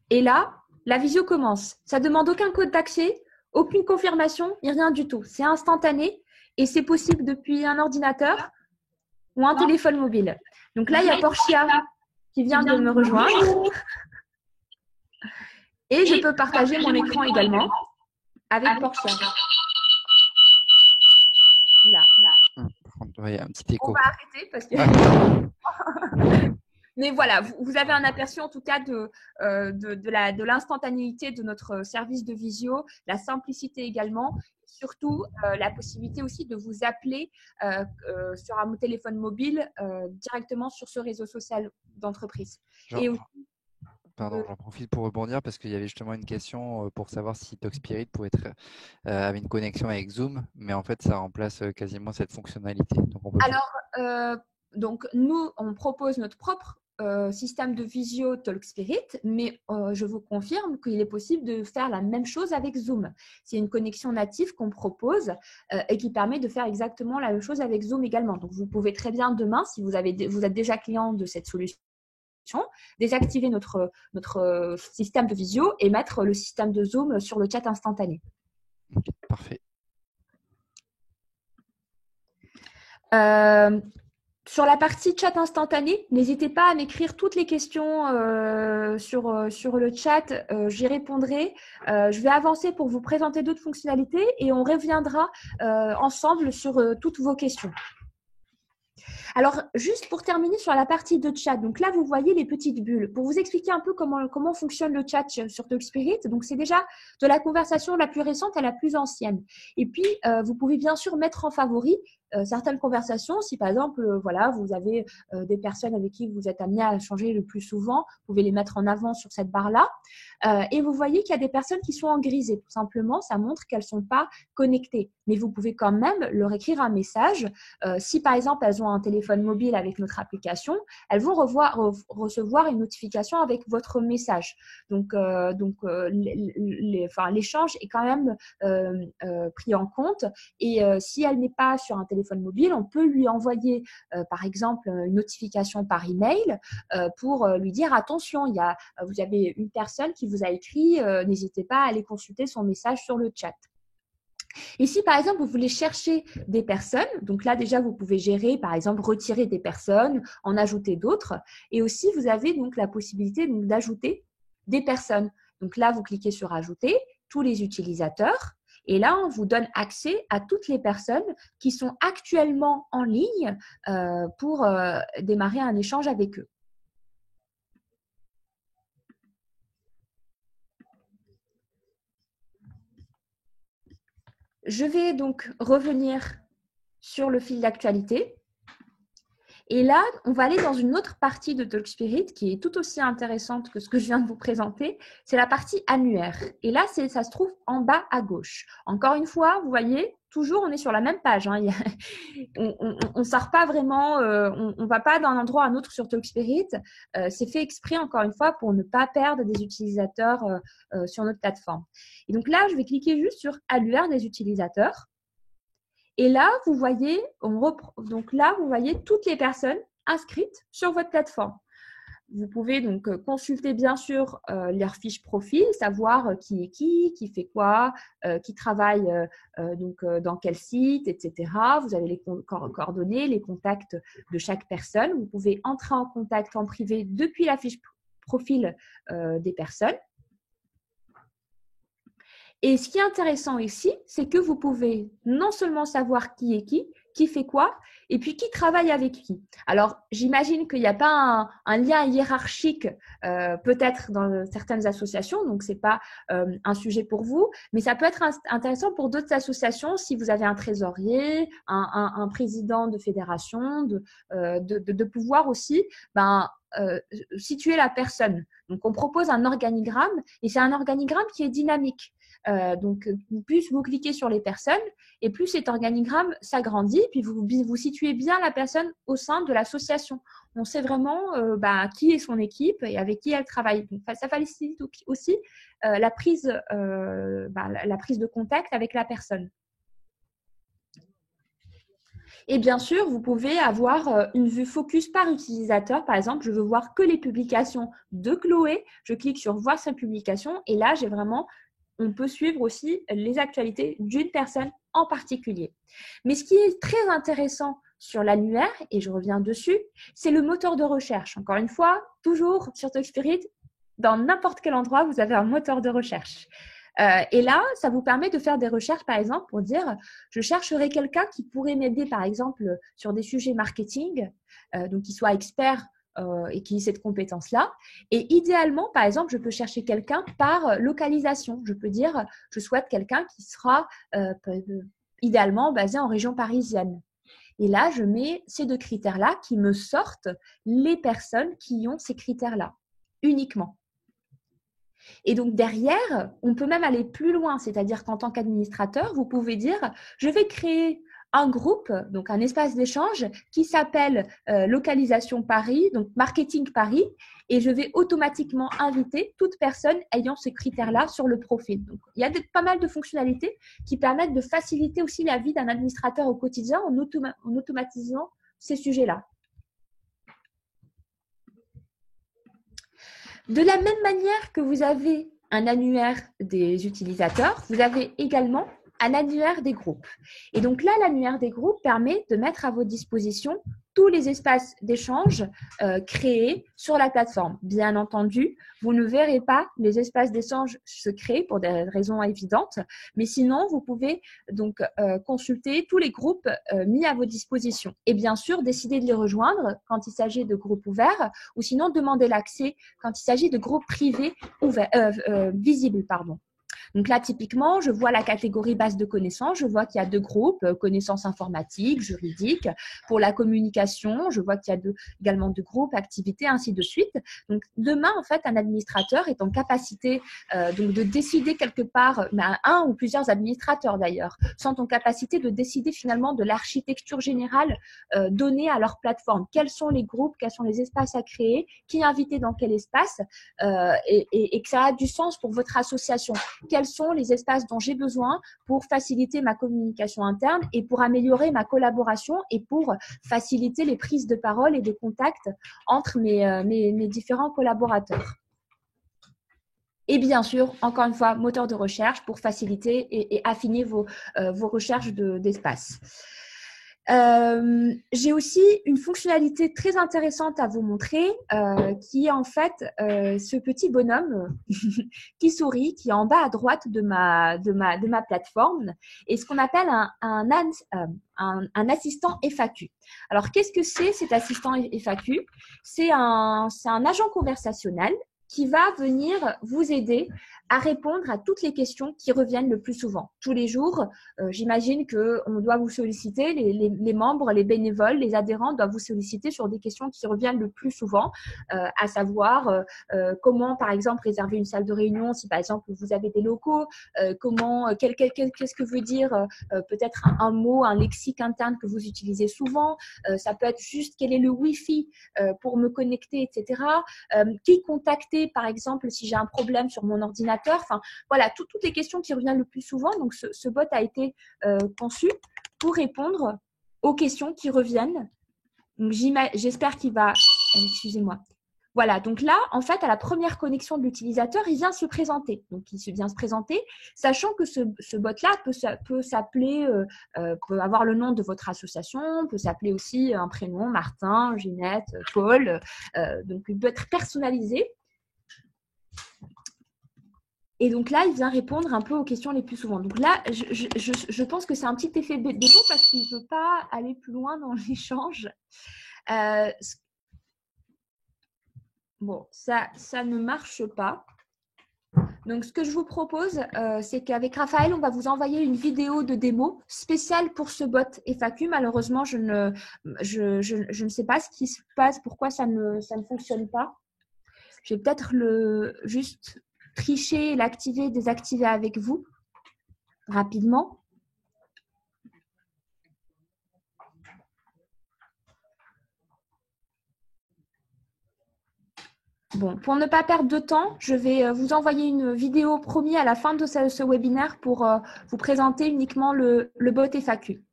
Et là, la visio commence. Ça ne demande aucun code d'accès, aucune confirmation, ni rien du tout. C'est instantané et c'est possible depuis un ordinateur ou un téléphone mobile. Donc là, il y a Portia qui vient de me rejoindre. Et je peux partager mon écran également avec Portia. Là. Il y a un petit écho. On va arrêter parce que… Mais voilà, vous avez un aperçu en tout cas de l'instantanéité de notre service de visio, la simplicité également, surtout la possibilité aussi de vous appeler sur un téléphone mobile directement sur ce réseau social d'entreprise. Pardon, j'en profite pour rebondir parce qu'il y avait justement une question pour savoir si TalkSpirit pouvait être, avait une connexion avec Zoom, mais en fait, ça remplace quasiment cette fonctionnalité. Donc donc nous, on propose notre propre système de visio TalkSpirit, mais je vous confirme qu'il est possible de faire la même chose avec Zoom. C'est une connexion native qu'on propose et qui permet de faire exactement la même chose avec Zoom également. Donc, vous pouvez très bien demain, si vous êtes déjà client de cette solution, désactiver notre système de visio et mettre le système de Zoom sur le chat instantané. Okay, parfait. Sur la partie chat instantané, n'hésitez pas à m'écrire toutes les questions sur le chat. J'y répondrai. Je vais avancer pour vous présenter d'autres fonctionnalités et on reviendra ensemble sur toutes vos questions. Alors, juste pour terminer sur la partie de chat, donc là, vous voyez les petites bulles. Pour vous expliquer un peu comment fonctionne le chat sur TalkSpirit, donc c'est déjà de la conversation la plus récente à la plus ancienne. Et puis, vous pouvez bien sûr mettre en favori certaines conversations. Si par exemple, voilà, vous avez des personnes avec qui vous êtes amené à échanger le plus souvent, vous pouvez les mettre en avant sur cette barre-là. Et vous voyez qu'il y a des personnes qui sont en grisé. Tout simplement, ça montre qu'elles ne sont pas connectées. Mais vous pouvez quand même leur écrire un message. Si par exemple, elles ont un téléphone mobile avec notre application, elles vont recevoir une notification avec votre message. Donc l'échange est quand même pris en compte. Et si elle n'est pas sur un téléphone mobile, on peut lui envoyer, par exemple, une notification par email pour lui dire attention, vous avez une personne qui vous a écrit, n'hésitez pas à aller consulter son message sur le chat. Et si par exemple vous voulez chercher des personnes, donc là déjà vous pouvez gérer par exemple retirer des personnes, en ajouter d'autres, et aussi vous avez donc la possibilité donc d'ajouter des personnes. Donc là vous cliquez sur ajouter tous les utilisateurs et là on vous donne accès à toutes les personnes qui sont actuellement en ligne pour démarrer un échange avec eux. Je vais donc revenir sur le fil d'actualité. Et là, on va aller dans une autre partie de TalkSpirit qui est tout aussi intéressante que ce que je viens de vous présenter. C'est la partie annuaire. Et là, ça se trouve en bas à gauche. Encore une fois, vous voyez, toujours, on est sur la même page. Hein. On ne sort pas vraiment, on ne va pas d'un endroit à un autre sur TalkSpirit. C'est fait exprès, encore une fois, pour ne pas perdre des utilisateurs sur notre plateforme. Et donc là, je vais cliquer juste sur annuaire des utilisateurs. Et là, vous voyez, donc là, vous voyez toutes les personnes inscrites sur votre plateforme. Vous pouvez donc consulter bien sûr leur fiche profil, savoir qui est qui fait quoi, qui travaille dans quel site, etc. Vous avez les coordonnées, les contacts de chaque personne. Vous pouvez entrer en contact en privé depuis la fiche profil des personnes. Et ce qui est intéressant ici, c'est que vous pouvez non seulement savoir qui est qui, qui fait quoi et puis qui travaille avec qui. Alors, j'imagine qu'il n'y a pas un lien hiérarchique peut-être dans certaines associations, donc ce n'est pas un sujet pour vous, mais ça peut être intéressant pour d'autres associations si vous avez un trésorier, un président de fédération, de pouvoir aussi situer la personne. Donc, on propose un organigramme et c'est un organigramme qui est dynamique. Donc, plus vous cliquez sur les personnes et plus cet organigramme s'agrandit, puis vous situez bien la personne au sein de l'association. On sait vraiment qui est son équipe et avec qui elle travaille. Donc, ça facilite aussi la prise de contact avec la personne. Et bien sûr, vous pouvez avoir une vue focus par utilisateur. Par exemple, je veux voir que les publications de Chloé. Je clique sur voir sa publication et là, on peut suivre aussi les actualités d'une personne en particulier. Mais ce qui est très intéressant sur l'annuaire, et je reviens dessus, c'est le moteur de recherche. Encore une fois, toujours sur TalkSpirit, dans n'importe quel endroit, vous avez un moteur de recherche. Et là, ça vous permet de faire des recherches, par exemple, pour dire, je chercherai quelqu'un qui pourrait m'aider, par exemple, sur des sujets marketing, donc qui soit expert et qui ait cette compétence-là. Et idéalement, par exemple, je peux chercher quelqu'un par localisation. Je peux dire, je souhaite quelqu'un qui sera idéalement basé en région parisienne. Et là, je mets ces deux critères-là qui me sortent les personnes qui ont ces critères-là, uniquement. Et donc, derrière, on peut même aller plus loin, c'est-à-dire qu'en tant qu'administrateur, vous pouvez dire, je vais créer un groupe, donc un espace d'échange qui s'appelle Localisation Paris, donc Marketing Paris, et je vais automatiquement inviter toute personne ayant ces critères-là sur le profil. Donc, il y a pas mal de fonctionnalités qui permettent de faciliter aussi la vie d'un administrateur au quotidien en automatisant ces sujets-là. De la même manière que vous avez un annuaire des utilisateurs, vous avez également un annuaire des groupes. Et donc là, l'annuaire des groupes permet de mettre à votre disposition tous les espaces d'échange créés sur la plateforme. Bien entendu, vous ne verrez pas les espaces d'échange se créer pour des raisons évidentes, mais sinon, vous pouvez donc consulter tous les groupes mis à votre disposition. Et bien sûr, décider de les rejoindre quand il s'agit de groupes ouverts ou sinon demander l'accès quand il s'agit de groupes privés visibles. Donc là, typiquement, je vois la catégorie base de connaissances. Je vois qu'il y a deux groupes, connaissances informatiques, juridiques. Pour la communication, je vois qu'il y a également deux groupes, activités, ainsi de suite. Donc demain, en fait, un administrateur est en capacité donc de décider quelque part, un ou plusieurs administrateurs d'ailleurs, sont en capacité de décider finalement de l'architecture générale donnée à leur plateforme. Quels sont les groupes, quels sont les espaces à créer, qui est invité dans quel espace et que ça a du sens pour votre association. Quels sont les espaces dont j'ai besoin pour faciliter ma communication interne et pour améliorer ma collaboration et pour faciliter les prises de parole et de contact entre mes différents collaborateurs. Et bien sûr, encore une fois, moteur de recherche pour faciliter et affiner vos recherches d'espace. J'ai aussi une fonctionnalité très intéressante à vous montrer qui est en fait ce petit bonhomme qui sourit, qui est en bas à droite de ma plateforme et ce qu'on appelle un assistant FAQ. Alors, qu'est-ce que c'est cet assistant FAQ? C'est un agent conversationnel qui va venir vous aider à répondre à toutes les questions qui reviennent le plus souvent. Tous les jours, j'imagine qu'on doit vous solliciter, les membres, les bénévoles, les adhérents doivent vous solliciter sur des questions qui reviennent le plus souvent, à savoir comment, par exemple, réserver une salle de réunion si, par exemple, vous avez des locaux, qu'est-ce que veut dire peut-être un mot, un lexique interne que vous utilisez souvent, ça peut être juste quel est le Wi-Fi pour me connecter, etc. Qui contacter, par exemple, si j'ai un problème sur mon ordinateur. Enfin, voilà, toutes les questions qui reviennent le plus souvent. Donc, ce bot a été conçu pour répondre aux questions qui reviennent. Donc, j'espère qu'il va… Excusez-moi. Voilà, donc là, en fait, à la première connexion de l'utilisateur, il vient se présenter. Donc, il vient se présenter, sachant que ce bot-là peut s'appeler, peut avoir le nom de votre association, peut s'appeler aussi un prénom, Martin, Ginette, Paul. Donc, il peut être personnalisé. Et donc là, il vient répondre un peu aux questions les plus souvent. Donc là, je pense que c'est un petit effet défaut parce qu'il ne veut pas aller plus loin dans l'échange. Bon, ça ne marche pas. Donc, ce que je vous propose, c'est qu'avec Raphaël, on va vous envoyer une vidéo de démo spéciale pour ce bot FAQ. Malheureusement, je ne sais pas ce qui se passe, pourquoi ça ne fonctionne pas. Je vais peut-être juste tricher, l'activer, désactiver avec vous rapidement. Bon, pour ne pas perdre de temps, je vais vous envoyer une vidéo promis à la fin de ce webinaire pour vous présenter uniquement le bot FAQ.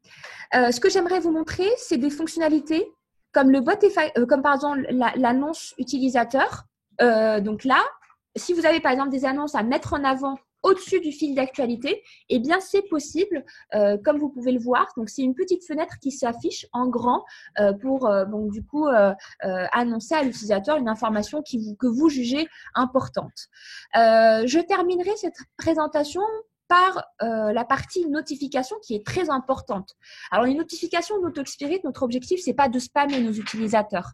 Ce que j'aimerais vous montrer, c'est des fonctionnalités comme le bot FAQ, comme par exemple l'annonce utilisateur. Donc là, si vous avez par exemple des annonces à mettre en avant au-dessus du fil d'actualité, eh bien c'est possible, comme vous pouvez le voir. Donc c'est une petite fenêtre qui s'affiche en grand pour donc du coup annoncer à l'utilisateur une information que vous jugez importante. Je terminerai cette présentation par la partie notification qui est très importante. Alors, les notifications d'AutoExperience, notre objectif, c'est pas de spammer nos utilisateurs.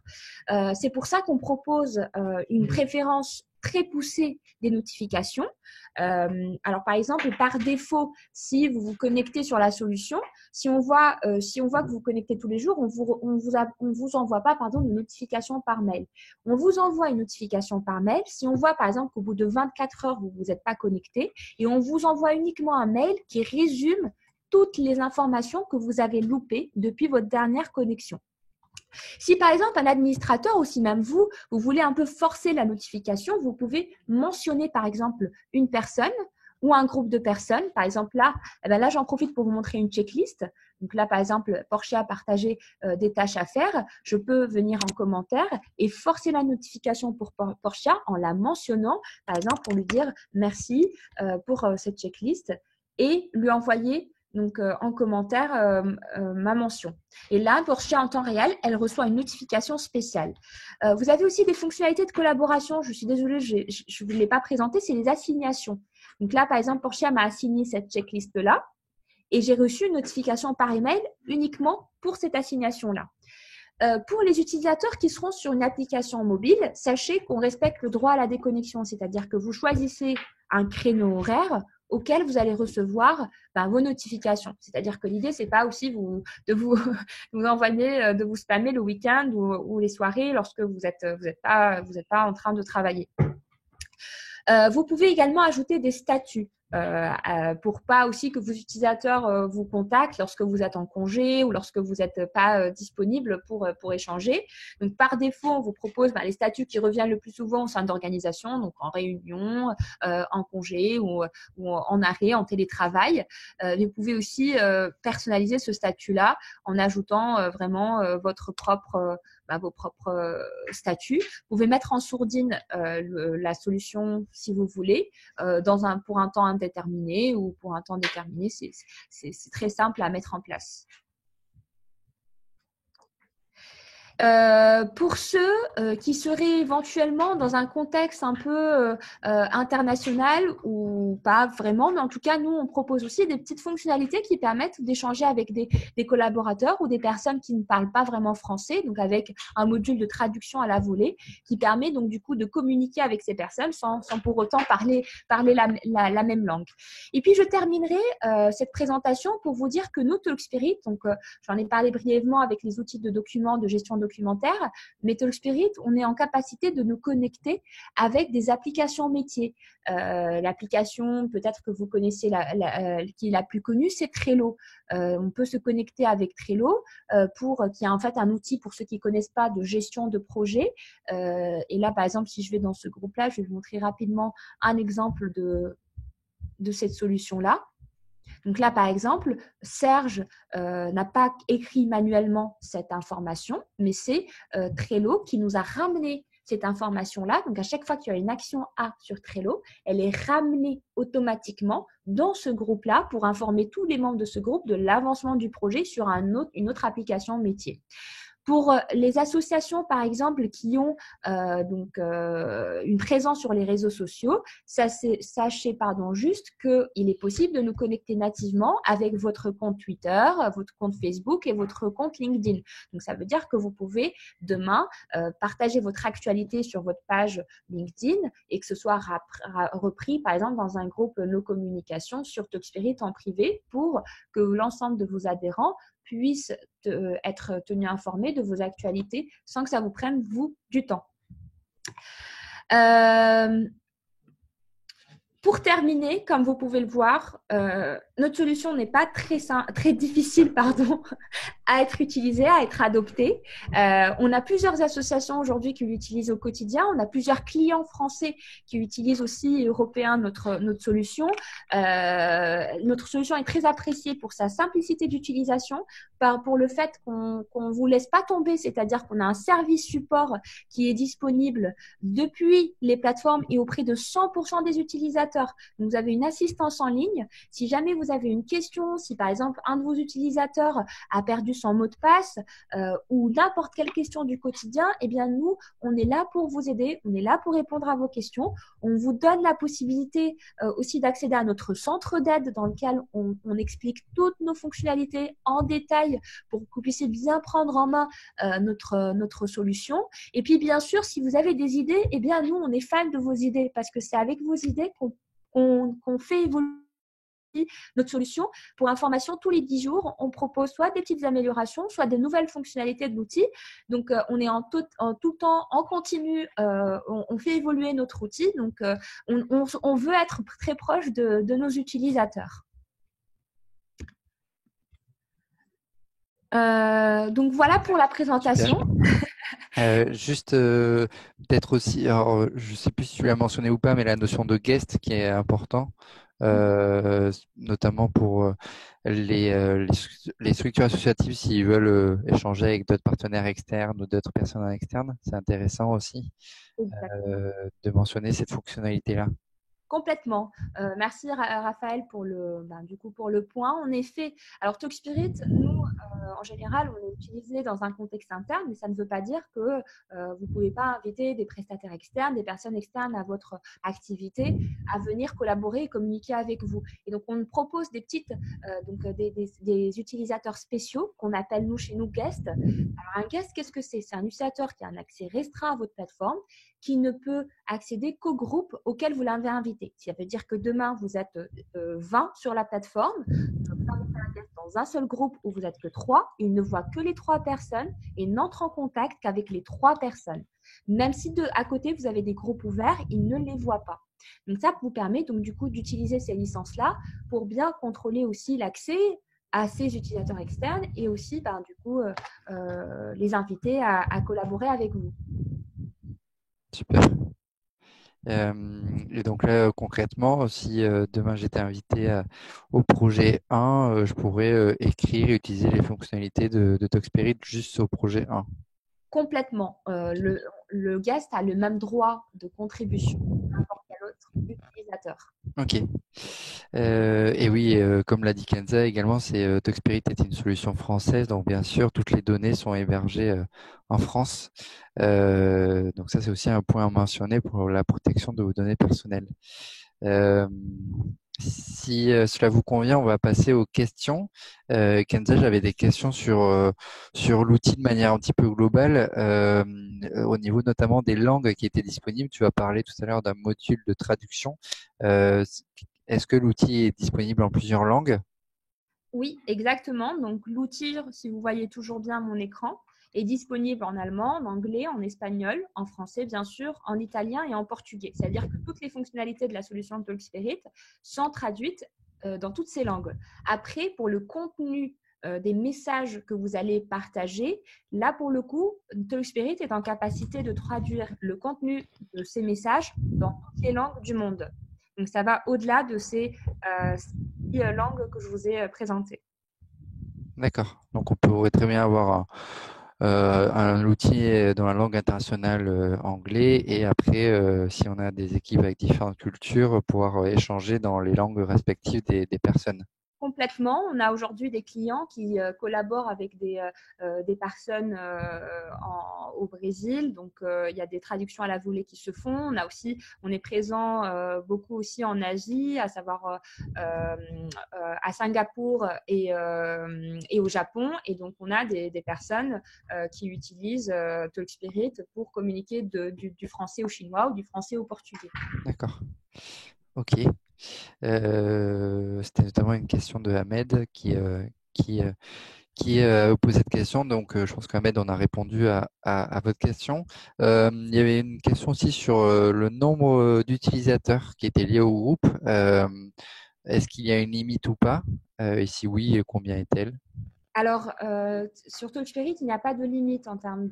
C'est pour ça qu'on propose une préférence très poussée des notifications. Alors, par exemple, par défaut, si vous vous connectez sur la solution, si on voit que vous connectez tous les jours, on vous envoie pas, de notification par mail. On vous envoie une notification par mail si on voit, par exemple, qu'au bout de 24 heures, vous vous êtes pas connecté et on vous envoie uniquement un mail qui résume toutes les informations que vous avez loupées depuis votre dernière connexion. Si par exemple un administrateur ou si même vous voulez un peu forcer la notification, vous pouvez mentionner par exemple une personne ou un groupe de personnes. Par exemple là, j'en profite pour vous montrer une checklist. Donc là par exemple, Portia a partagé des tâches à faire. Je peux venir en commentaire et forcer la notification pour Portia en la mentionnant, par exemple pour lui dire merci pour cette checklist et lui envoyer donc en commentaire ma mention. Et là, Portia en temps réel, elle reçoit une notification spéciale. Vous avez aussi des fonctionnalités de collaboration. Je suis désolée, je ne vous l'ai pas présenté, c'est les assignations. Donc là, par exemple, Portia m'a assigné cette checklist-là et j'ai reçu une notification par email uniquement pour cette assignation-là. Pour les utilisateurs qui seront sur une application mobile, sachez qu'on respecte le droit à la déconnexion, c'est-à-dire que vous choisissez un créneau horaire auquel vous allez recevoir vos notifications. C'est-à-dire que l'idée, c'est pas aussi de vous envoyer, de vous spammer le week-end ou les soirées lorsque vous êtes pas en train de travailler. Vous pouvez également ajouter des statuts. Pour pas aussi que vos utilisateurs vous contactent lorsque vous êtes en congé ou lorsque vous n'êtes pas disponible pour échanger. Donc, par défaut, on vous propose les statuts qui reviennent le plus souvent au sein d'organisations, donc en réunion, en congé ou en arrêt, en télétravail. Vous pouvez aussi personnaliser ce statut-là en ajoutant vraiment vos propres statuts. Vous pouvez mettre en sourdine la solution si vous voulez, pour un temps indéterminé ou pour un temps déterminé. C'est très simple à mettre en place. Pour ceux qui seraient éventuellement dans un contexte un peu international ou pas vraiment, mais en tout cas, nous, on propose aussi des petites fonctionnalités qui permettent d'échanger avec des collaborateurs ou des personnes qui ne parlent pas vraiment français, donc avec un module de traduction à la volée qui permet donc du coup de communiquer avec ces personnes sans pour autant parler la même langue. Et puis, je terminerai cette présentation pour vous dire que nous, TalkSpirit, donc j'en ai parlé brièvement avec les outils de documents, de gestion documentaire, mais TalkSpirit, on est en capacité de nous connecter avec des applications métiers. L'application, peut-être que vous connaissez, qui est la plus connue, c'est Trello. On peut se connecter avec Trello, qui est en fait un outil pour ceux qui ne connaissent pas de gestion de projet. Et là, par exemple, si je vais dans ce groupe-là, je vais vous montrer rapidement un exemple de cette solution-là. Donc là, par exemple, Serge n'a pas écrit manuellement cette information, mais c'est Trello qui nous a ramené cette information-là. Donc, à chaque fois qu'il y a une action A sur Trello, elle est ramenée automatiquement dans ce groupe-là pour informer tous les membres de ce groupe de l'avancement du projet sur une autre application métier. Pour les associations, par exemple, qui ont une présence sur les réseaux sociaux, sachez juste qu'il est possible de nous connecter nativement avec votre compte Twitter, votre compte Facebook et votre compte LinkedIn. Donc, ça veut dire que vous pouvez demain partager votre actualité sur votre page LinkedIn et que ce soit repris, par exemple, dans un groupe No Communication sur Talkspirit en privé pour que l'ensemble de vos adhérents puissent être tenus informés de vos actualités sans que ça vous prenne, vous, du temps. Pour terminer, comme vous pouvez le voir, notre solution n'est pas très difficile à être utilisée, à être adoptée. On a plusieurs associations aujourd'hui qui l'utilisent au quotidien. On a plusieurs clients français qui utilisent aussi européens notre solution. Notre solution est très appréciée pour sa simplicité d'utilisation, pour le fait qu'on vous laisse pas tomber, c'est-à-dire qu'on a un service support qui est disponible depuis les plateformes et auprès de 100% des utilisateurs. Vous avez une assistance en ligne. Si jamais vous avez une question, si par exemple un de vos utilisateurs a perdu son mot de passe ou n'importe quelle question du quotidien, eh bien nous, on est là pour vous aider, on est là pour répondre à vos questions. On vous donne la possibilité aussi d'accéder à notre centre d'aide dans lequel on explique toutes nos fonctionnalités en détail pour que vous puissiez bien prendre en main notre solution. Et puis bien sûr, si vous avez des idées, eh bien nous, on est fans de vos idées parce que c'est avec vos idées qu'on fait évoluer notre solution. Pour information, tous les 10 jours, on propose soit des petites améliorations, soit des nouvelles fonctionnalités de l'outil. Donc, on est en tout le temps en continu, on fait évoluer notre outil. Donc, on veut être très proche de nos utilisateurs. Donc, voilà pour la présentation. Juste peut-être aussi, alors, je ne sais plus si tu l'as mentionné ou pas, mais la notion de guest qui est important, notamment pour les structures associatives s'ils veulent échanger avec d'autres partenaires externes ou d'autres personnes externes. C'est intéressant aussi de mentionner cette fonctionnalité-là. Complètement. Merci Raphaël pour le point. En effet, alors Talkspirit, nous, en général, on est utilisé dans un contexte interne, mais ça ne veut pas dire que vous ne pouvez pas inviter des prestataires externes, des personnes externes à votre activité, à venir collaborer et communiquer avec vous. Et donc, on propose des utilisateurs spéciaux qu'on appelle nous chez nous guests. Alors, un guest, qu'est-ce que c'est? C'est un utilisateur qui a un accès restreint à votre plateforme, qui ne peut accéder qu'au groupe auquel vous l'avez invité. Ça veut dire que demain, vous êtes 20 sur la plateforme, vous invitez un guest dans un seul groupe où vous n'êtes que 3, il ne voit que les 3 personnes et n'entre en contact qu'avec les 3 personnes. Même si à côté, vous avez des groupes ouverts, il ne les voit pas. Donc ça vous permet donc du coup d'utiliser ces licences-là pour bien contrôler aussi l'accès à ces utilisateurs externes et aussi les inviter à collaborer avec vous. Super. Et donc là, concrètement, si demain j'étais invité au projet 1, je pourrais écrire et utiliser les fonctionnalités de Talkspirit juste au projet 1. Complètement. Le guest a le même droit de contribution que n'importe quel autre utilisateur. Ok. Et oui, comme l'a dit Kenza également, Talkspirit est une solution française, donc bien sûr, toutes les données sont hébergées en France. Donc ça, c'est aussi un point à mentionner pour la protection de vos données personnelles. Si cela vous convient, on va passer aux questions. Kenza, j'avais des questions sur l'outil de manière un petit peu globale, au niveau notamment des langues qui étaient disponibles. Tu as parlé tout à l'heure d'un module de traduction. Est-ce que l'outil est disponible en plusieurs langues? Oui, exactement. Donc l'outil, si vous voyez toujours bien mon écran, est disponible en allemand, en anglais, en espagnol, en français bien sûr, en italien et en portugais. C'est-à-dire que toutes les fonctionnalités de la solution de Talkspirit sont traduites dans toutes ces langues. Après, pour le contenu des messages que vous allez partager, là pour le coup, Talkspirit est en capacité de traduire le contenu de ces messages dans toutes les langues du monde. Donc ça va au-delà de ces 6 langues que je vous ai présentées. D'accord. Donc on pourrait très bien avoir un outil dans la langue internationale anglais et après, si on a des équipes avec différentes cultures, pouvoir échanger dans les langues respectives des personnes. complètement. On a aujourd'hui des clients qui collaborent avec des personnes au Brésil. Donc, il y a des traductions à la volée qui se font. On est présent beaucoup aussi en Asie, à savoir à Singapour et au Japon. Et donc, on a des personnes qui utilisent Talkspirit pour communiquer du français au chinois ou du français au portugais. D'accord. Ok. C'était notamment une question de Ahmed qui, euh, qui pose cette question. Donc, je pense qu'Ahmed, on a répondu à votre question. Il y avait une question aussi sur le nombre d'utilisateurs qui étaient liés au groupe. Est-ce qu'il y a une limite ou pas? Et si oui, combien est-elle? Alors, sur Talkspirit, il n'y a pas de limite en termes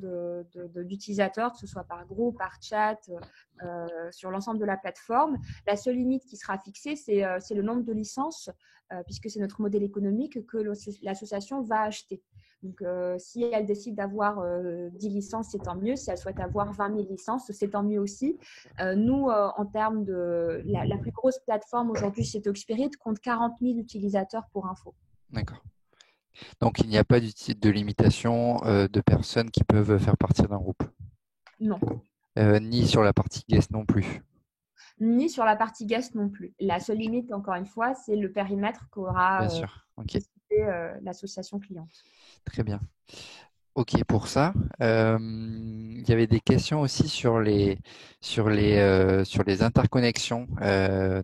d'utilisateurs, que ce soit par groupe, par chat, sur l'ensemble de la plateforme. La seule limite qui sera fixée, c'est le nombre de licences, puisque c'est notre modèle économique que l'association va acheter. Donc, si elle décide d'avoir 10 licences, c'est tant mieux. Si elle souhaite avoir 20 000 licences, c'est tant mieux aussi. Nous, en termes de la plus grosse plateforme aujourd'hui, c'est Talkspirit, compte 40 000 utilisateurs pour info. D'accord. Donc, il n'y a pas de limitation de personnes qui peuvent faire partie d'un groupe. Non. Ni sur la partie guest non plus. Ni sur la partie guest non plus. La seule limite, encore une fois, c'est le périmètre qu'aura Bien sûr. Ok. décidé l'association cliente. Très bien. Ok pour ça. Il y avait des questions aussi sur les interconnexions. Euh,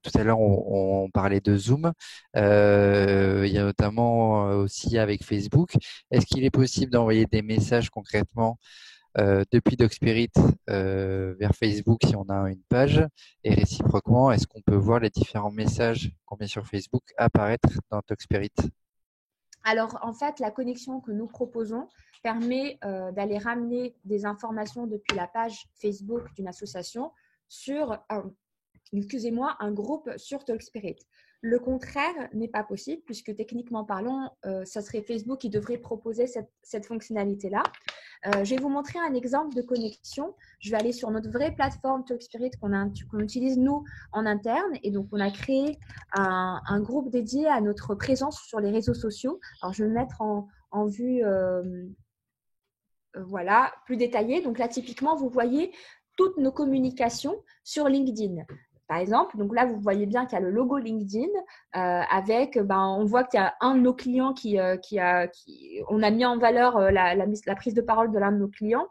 Tout à l'heure, on parlait de Zoom. Il y a notamment aussi avec Facebook. Est-ce qu'il est possible d'envoyer des messages concrètement depuis Docspirit vers Facebook si on a une page? Et réciproquement, est-ce qu'on peut voir les différents messages qu'on met sur Facebook apparaître dans Docspirit? Alors, en fait, la connexion que nous proposons permet d'aller ramener des informations depuis la page Facebook d'une association sur un groupe sur Talkspirit. Le contraire n'est pas possible puisque techniquement parlant, ça serait Facebook qui devrait proposer cette fonctionnalité-là. Je vais vous montrer un exemple de connexion. Je vais aller sur notre vraie plateforme Talkspirit qu'on utilise nous en interne. Et donc, on a créé un groupe dédié à notre présence sur les réseaux sociaux. Alors, je vais me mettre en vue voilà, plus détaillée. Donc là, typiquement, vous voyez toutes nos communications sur LinkedIn. Par exemple, donc là, vous voyez bien qu'il y a le logo LinkedIn avec, on voit qu'il y a un de nos clients on a mis en valeur la prise de parole de l'un de nos clients.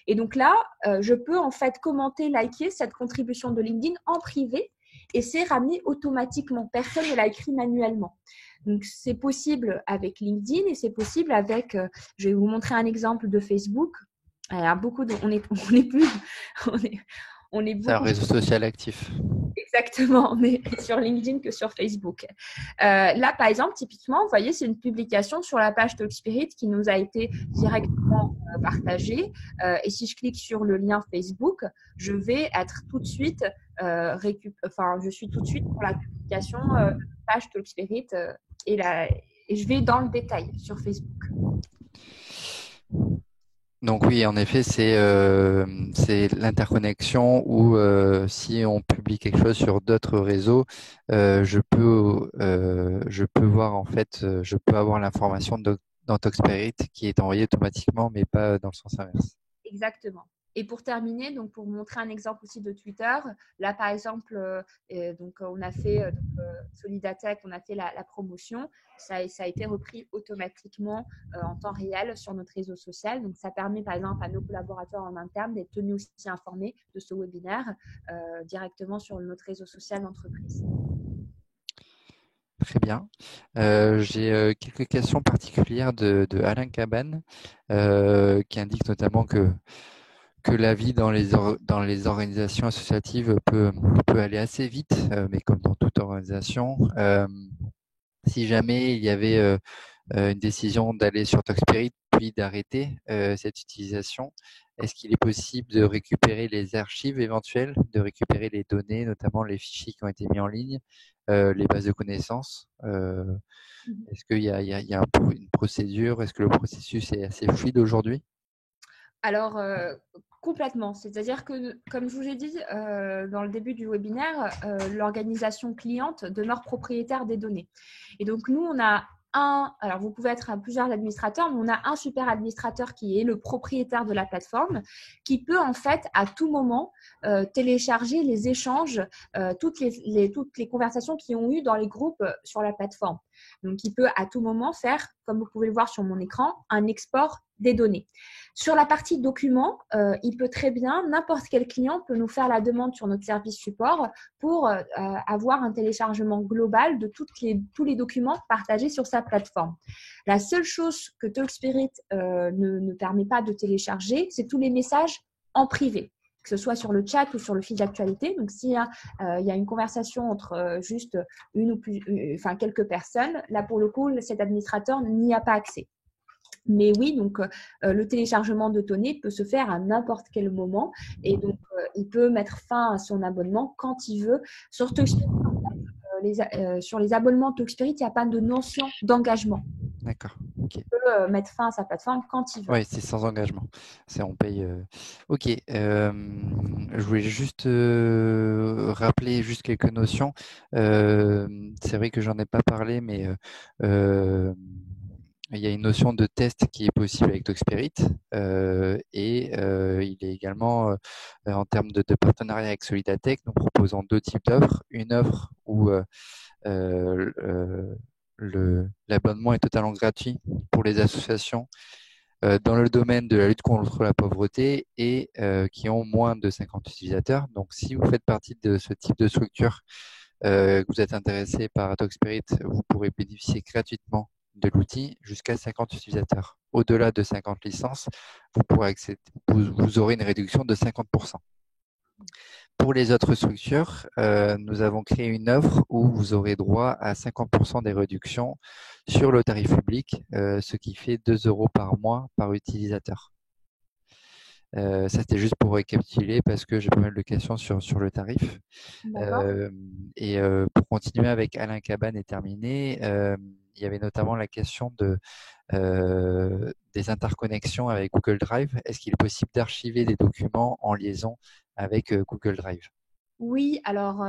Et donc là, je peux en fait commenter, liker cette contribution de LinkedIn en privé et c'est ramené automatiquement. Personne ne l'a écrit manuellement. Donc, c'est possible avec LinkedIn et c'est possible avec, je vais vous montrer un exemple de Facebook. Alors, on est C'est un beaucoup réseau social actif. exactement, on est sur LinkedIn que sur Facebook. Là, par exemple, typiquement, vous voyez, c'est une publication sur la page Talkspirit qui nous a été directement partagée. Et si je clique sur le lien Facebook, je vais être tout de suite, je suis tout de suite pour la publication de la page Talkspirit et je vais dans le détail sur Facebook. Donc oui, en effet, c'est l'interconnexion où si on publie quelque chose sur d'autres réseaux, je peux voir en fait, je peux avoir l'information dans Talkspirit qui est envoyée automatiquement, mais pas dans le sens inverse. Exactement. Et pour terminer, donc pour montrer un exemple aussi de Twitter, là par exemple, on a fait Solidatech, on a fait la promotion, ça a été repris automatiquement en temps réel sur notre réseau social. Donc ça permet par exemple à nos collaborateurs en interne d'être tenus aussi informés de ce webinaire directement sur notre réseau social d'entreprise. Très bien. J'ai quelques questions particulières de Alain Cabane qui indique notamment que la vie dans les organisations associatives peut aller assez vite, mais comme dans toute organisation. Si jamais il y avait une décision d'aller sur Talkspirit puis d'arrêter cette utilisation, est-ce qu'il est possible de récupérer les archives éventuelles, de récupérer les données, notamment les fichiers qui ont été mis en ligne, les bases de connaissances? Est-ce qu'il y a une procédure? Est-ce que le processus est assez fluide aujourd'hui? Alors, Complètement. C'est-à-dire que, comme je vous ai dit dans le début du webinaire, l'organisation cliente demeure propriétaire des données. Et donc, nous, on a alors vous pouvez être plusieurs administrateurs, mais on a un super administrateur qui est le propriétaire de la plateforme, qui peut en fait à tout moment télécharger les échanges, toutes les conversations qui ont eu dans les groupes sur la plateforme. Donc, il peut à tout moment faire, comme vous pouvez le voir sur mon écran, un export des données. Sur la partie documents, il peut très bien, n'importe quel client peut nous faire la demande sur notre service support pour avoir un téléchargement global de tous les documents partagés sur sa plateforme. La seule chose que Talkspirit ne permet pas de télécharger, c'est tous les messages en privé, que ce soit sur le chat ou sur le fil d'actualité. Donc, s'il y a une conversation entre juste une ou plus, quelques personnes, là, pour le coup, cet administrateur n'y a pas accès. Mais oui, donc le téléchargement de données peut se faire à n'importe quel moment et donc il peut mettre fin à son abonnement quand il veut. Sur Talkspirit, sur les abonnements Talkspirit, il n'y a pas de notion d'engagement. D'accord. Okay. Il peut mettre fin à sa plateforme quand il veut. Oui, c'est sans engagement. On paye. Ok. Je voulais juste rappeler juste quelques notions. C'est vrai que j'en ai pas parlé, mais il y a une notion de test qui est possible avec Talkspirit et il est également en termes de partenariat avec Solidatech, nous proposons deux types d'offres. Une offre où l'abonnement est totalement gratuit pour les associations dans le domaine de la lutte contre la pauvreté et qui ont moins de 50 utilisateurs. Donc, si vous faites partie de ce type de structure, que vous êtes intéressé par Talkspirit, vous pourrez bénéficier gratuitement de l'outil jusqu'à 50 utilisateurs. Au-delà de 50 licences, vous pourrez accéder, vous aurez une réduction de 50%. Pour les autres structures, nous avons créé une offre où vous aurez droit à 50% des réductions sur le tarif public, ce qui fait 2 € par mois par utilisateur. Ça, c'était juste pour récapituler parce que j'ai pas mal de questions sur le tarif. Pour continuer avec Alain Cabane et terminer, il y avait notamment la question des interconnexions avec Google Drive. Est-ce qu'il est possible d'archiver des documents en liaison avec Google Drive? Oui, alors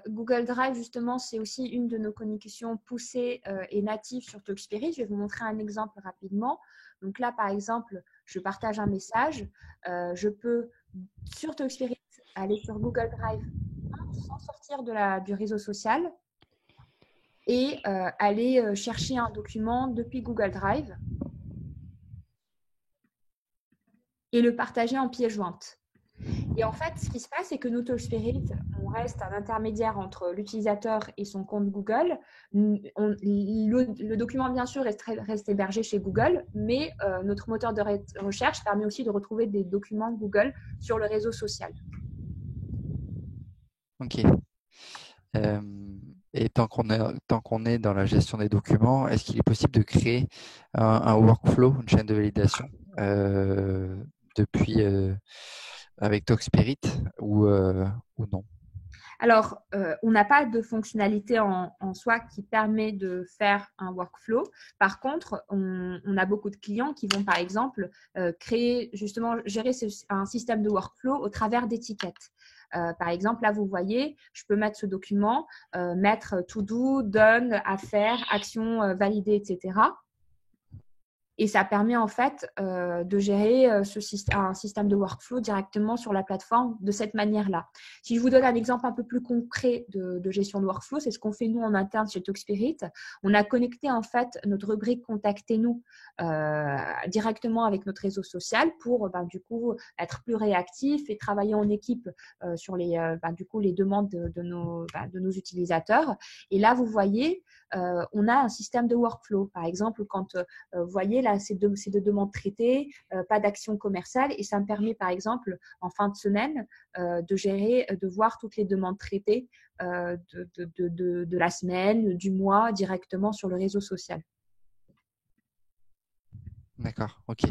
Google Drive, justement, c'est aussi une de nos connexions poussées et natives sur Talkspirit. Je vais vous montrer un exemple rapidement. Donc là, par exemple, je partage un message. Je peux, sur Talkspirit, aller sur Google Drive sans sortir du réseau social et aller chercher un document depuis Google Drive et le partager en pièce jointe. Et en fait, ce qui se passe, c'est que nous, Talkspirit, on reste un intermédiaire entre l'utilisateur et son compte Google. Le document, bien sûr, reste hébergé chez Google, mais notre moteur de recherche permet aussi de retrouver des documents Google sur le réseau social. Ok. Et tant qu'on est dans la gestion des documents, est-ce qu'il est possible de créer un workflow, une chaîne de validation depuis avec Talkspirit ou non? Alors, on n'a pas de fonctionnalité en soi qui permet de faire un workflow. Par contre, on a beaucoup de clients qui vont, par exemple, gérer un système de workflow au travers d'étiquettes. Par exemple, là, vous voyez, je peux mettre ce document, mettre to do, done, à faire, action validée, etc. Et ça permet en fait de gérer un système de workflow directement sur la plateforme de cette manière-là. Si je vous donne un exemple un peu plus concret de gestion de workflow, c'est ce qu'on fait nous en interne chez Talkspirit. On a connecté en fait notre rubrique Contactez-nous directement avec notre réseau social pour du coup être plus réactif et travailler en équipe sur les demandes de nos utilisateurs. Et là, vous voyez, on a un système de workflow. Par exemple, quand vous voyez là, c'est de demandes traitées, pas d'action commerciale, et ça me permet par exemple en fin de semaine de voir toutes les demandes traitées de la semaine, du mois directement sur le réseau social. D'accord, ok.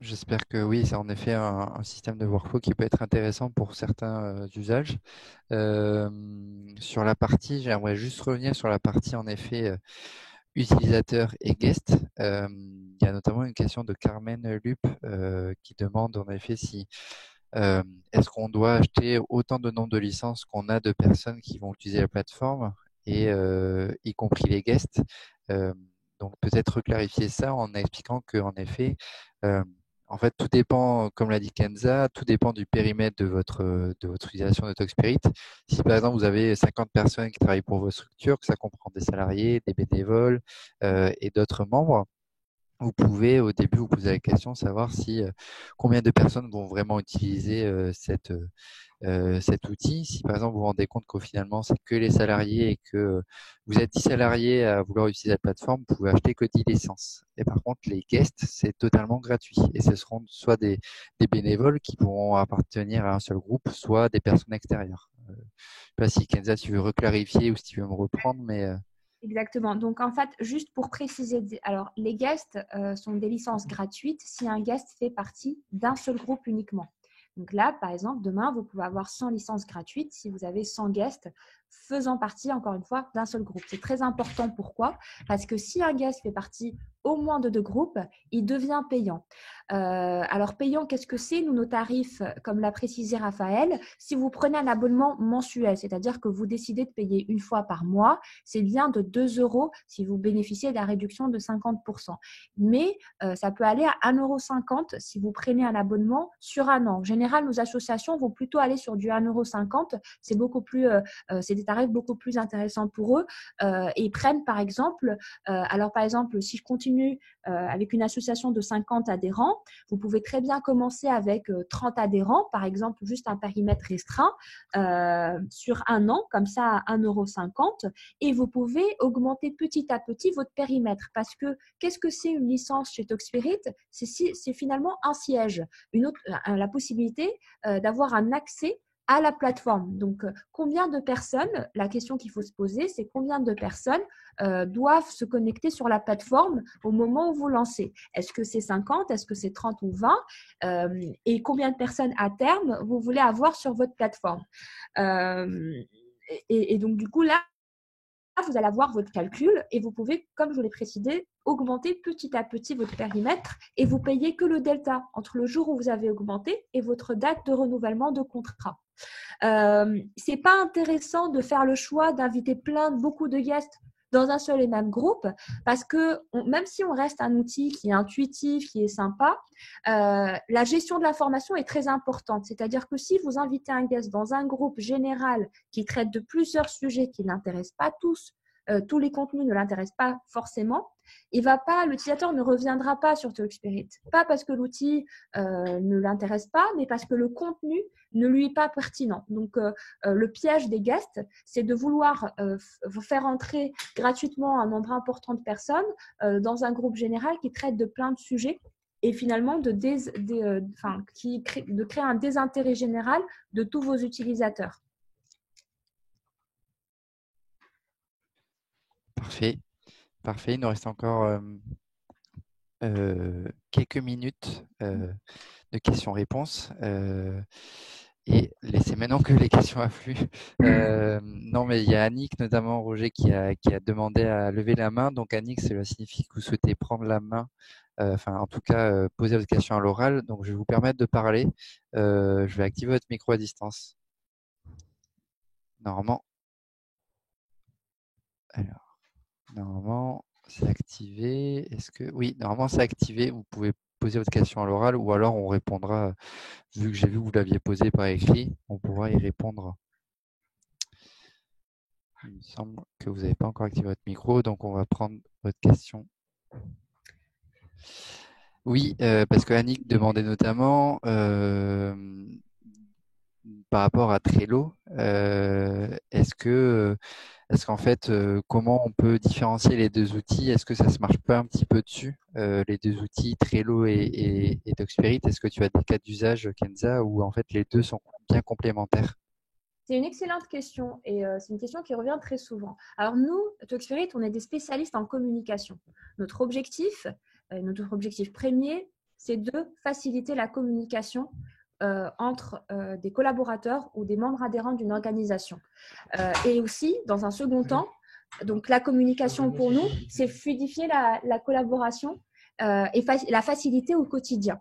J'espère que oui, c'est en effet un système de workflow qui peut être intéressant pour certains usages. J'aimerais juste revenir sur la partie en effet utilisateurs et guests. Il y a notamment une question de Carmen Lup qui demande en effet si est-ce qu'on doit acheter autant de nombre de licences qu'on a de personnes qui vont utiliser la plateforme et y compris les guests. Donc peut-être clarifier ça en expliquant qu'en effet, euh, en fait, tout dépend, comme l'a dit Kenza, tout dépend du périmètre de votre utilisation de Talkspirit. Si par exemple vous avez 50 personnes qui travaillent pour votre structure, que ça comprend des salariés, des bénévoles et d'autres membres, vous pouvez au début vous poser la question, savoir si combien de personnes vont vraiment utiliser cet outil. Si par exemple vous vous rendez compte qu'au finalement c'est que les salariés et que vous êtes 10 salariés à vouloir utiliser la plateforme, vous pouvez acheter que 10 licences. Et par contre les guests c'est totalement gratuit et ce seront soit des bénévoles qui pourront appartenir à un seul groupe, soit des personnes extérieures. Je sais pas si Kenza tu veux reclarifier ou si tu veux me reprendre, mais Exactement. Donc, en fait, juste pour préciser, alors les guests sont des licences gratuites si un guest fait partie d'un seul groupe uniquement. Donc là, par exemple, demain, vous pouvez avoir 100 licences gratuites si vous avez 100 guests faisant partie, encore une fois, d'un seul groupe. C'est très important. Pourquoi? Parce que si un guest fait partie au moins de deux groupes, il devient payant. Alors, payant, qu'est-ce que c'est? Nous, nos tarifs, comme l'a précisé Raphaël, si vous prenez un abonnement mensuel, c'est-à-dire que vous décidez de payer une fois par mois, c'est bien de 2 euros si vous bénéficiez de la réduction de 50%. Mais ça peut aller à 1,50 € si vous prenez un abonnement sur un an. En général, nos associations vont plutôt aller sur du 1,50 €. C'est beaucoup plus, c'est des tarifs beaucoup plus intéressants pour eux. Et ils prennent par exemple, alors par exemple, si je continue avec une association de 50 adhérents, vous pouvez très bien commencer avec 30 adhérents, par exemple, juste un périmètre restreint sur un an, comme ça à 1,50 € et vous pouvez augmenter petit à petit votre périmètre. Parce que qu'est-ce que c'est une licence chez Talkspirit? C'est finalement un siège, la possibilité d'avoir un accès à la plateforme. Donc, combien de personnes, la question qu'il faut se poser, c'est combien de personnes doivent se connecter sur la plateforme au moment où vous lancez. Est-ce que c'est 50, est-ce que c'est 30 ou 20 et combien de personnes à terme vous voulez avoir sur votre plateforme. Et donc, du coup, là, vous allez avoir votre calcul et vous pouvez, comme je l'ai précisé, augmenter petit à petit votre périmètre et vous payez que le delta entre le jour où vous avez augmenté et votre date de renouvellement de contrat. C'est pas intéressant de faire le choix d'inviter beaucoup de guests dans un seul et même groupe parce que même si on reste un outil qui est intuitif, qui est sympa, la gestion de l'information est très importante. C'est-à-dire que si vous invitez un guest dans un groupe général qui traite de plusieurs sujets qui n'intéressent pas tous les contenus ne l'intéressent pas forcément, l'utilisateur ne reviendra pas sur Talkspirit. Pas parce que l'outil ne l'intéresse pas, mais parce que le contenu ne lui est pas pertinent. Donc, le piège des guests, c'est de vouloir faire entrer gratuitement un nombre important de personnes dans un groupe général qui traite de plein de sujets et finalement de créer un désintérêt général de tous vos utilisateurs. parfait. Parfait. Il nous reste encore quelques minutes de questions-réponses. Et laissez maintenant que les questions affluent. Non, mais il y a Annick, notamment Roger, qui a demandé à lever la main. Donc Annick, cela signifie que vous souhaitez prendre la main, en tout cas, poser votre question à l'oral. Donc je vais vous permettre de parler. Je vais activer votre micro à distance. Normalement, c'est activé. Oui, normalement c'est activé. Vous pouvez poser votre question à l'oral ou alors on répondra. Vu que j'ai vu que vous l'aviez posé par écrit, on pourra y répondre. Il me semble que vous n'avez pas encore activé votre micro, donc on va prendre votre question. Oui, parce que Annick demandait notamment par rapport à Trello, est-ce qu'en fait, comment on peut différencier les deux outils? Est-ce que ça se marche pas un petit peu dessus, les deux outils Trello et Talkspirit? Est-ce que tu as des cas d'usage, Kenza, où en fait les deux sont bien complémentaires? C'est une excellente question et c'est une question qui revient très souvent. Alors nous, Talkspirit, on est des spécialistes en communication. Notre objectif premier, c'est de faciliter la communication entre des collaborateurs ou des membres adhérents d'une organisation. Et aussi, dans un second temps, Donc, la communication pour nous, c'est fluidifier la collaboration et la facilité au quotidien.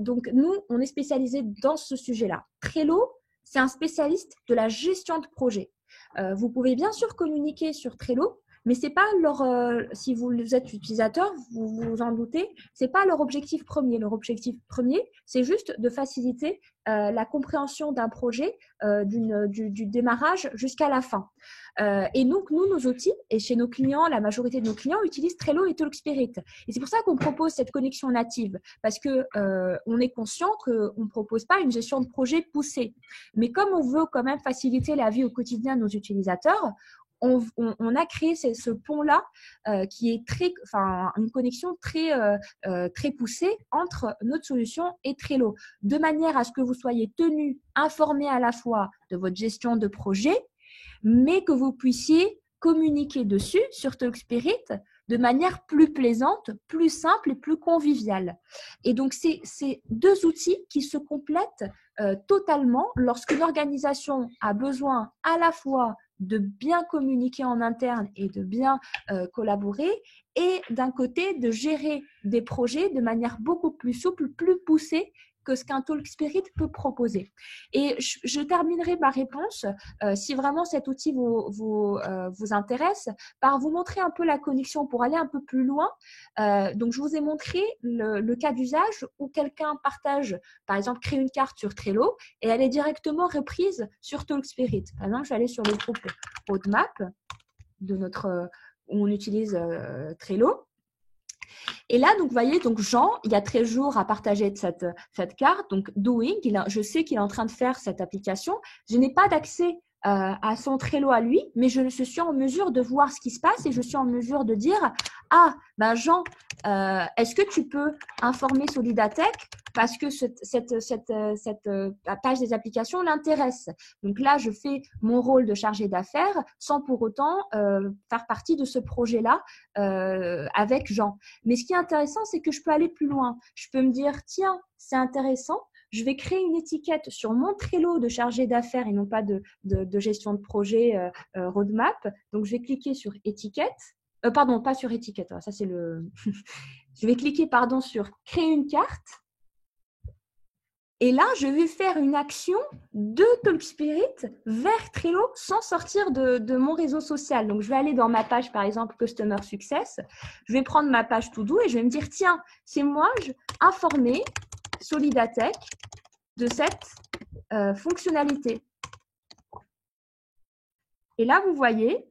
Donc, nous, on est spécialisé dans ce sujet-là. Trello, c'est un spécialiste de la gestion de projet. Vous pouvez bien sûr communiquer sur Trello, mais c'est pas si vous êtes utilisateur, vous vous en doutez, c'est pas leur objectif premier. Leur objectif premier, c'est juste de faciliter la compréhension d'un projet du démarrage jusqu'à la fin. Et donc, nous, nos outils, et chez nos clients, la majorité de nos clients utilisent Trello et Talkspirit. Et c'est pour ça qu'on propose cette connexion native, parce que on est conscient qu'on ne propose pas une gestion de projet poussée. Mais comme on veut quand même faciliter la vie au quotidien de nos utilisateurs, on a créé ce pont-là qui est une connexion très poussée entre notre solution et Trello, de manière à ce que vous soyez tenu, informé à la fois de votre gestion de projet, mais que vous puissiez communiquer dessus sur Talkspirit de manière plus plaisante, plus simple et plus conviviale. Et donc, c'est deux outils qui se complètent totalement lorsqu'une organisation a besoin à la fois de bien communiquer en interne et de bien collaborer, et d'un côté de gérer des projets de manière beaucoup plus souple, plus poussée que ce qu'un Talkspirit peut proposer. Et je terminerai ma réponse, si vraiment cet outil vous intéresse, par vous montrer un peu la connexion pour aller un peu plus loin. Donc, je vous ai montré le cas d'usage où quelqu'un partage, par exemple, crée une carte sur Trello et elle est directement reprise sur Talkspirit. Par exemple, je vais aller sur le groupe Roadmap où on utilise Trello. Et là, donc, vous voyez, donc Jean, il y a 13 jours à partager cette carte. Donc, Doing, je sais qu'il est en train de faire cette application. Je n'ai pas d'accès à son Trello à lui, mais je suis en mesure de voir ce qui se passe et je suis en mesure de dire « Ah, ben Jean, est-ce que tu peux informer Solidatech parce que cette page des applications l'intéresse ?» Donc là, je fais mon rôle de chargé d'affaires sans pour autant faire partie de ce projet-là avec Jean. Mais ce qui est intéressant, c'est que je peux aller plus loin. Je peux me dire, tiens, c'est intéressant, je vais créer une étiquette sur mon Trello de chargé d'affaires et non pas de gestion de projet roadmap. Donc, je vais cliquer sur étiquette. Pardon, pas sur étiquette. Ça, c'est le… je vais cliquer, sur créer une carte. Et là, je vais faire une action de Talkspirit vers Trello sans sortir de mon réseau social. Donc, je vais aller dans ma page, par exemple, Customer Success. Je vais prendre ma page To Do et je vais me dire, tiens, c'est moi, informer Solidatech de cette fonctionnalité. Et là, vous voyez,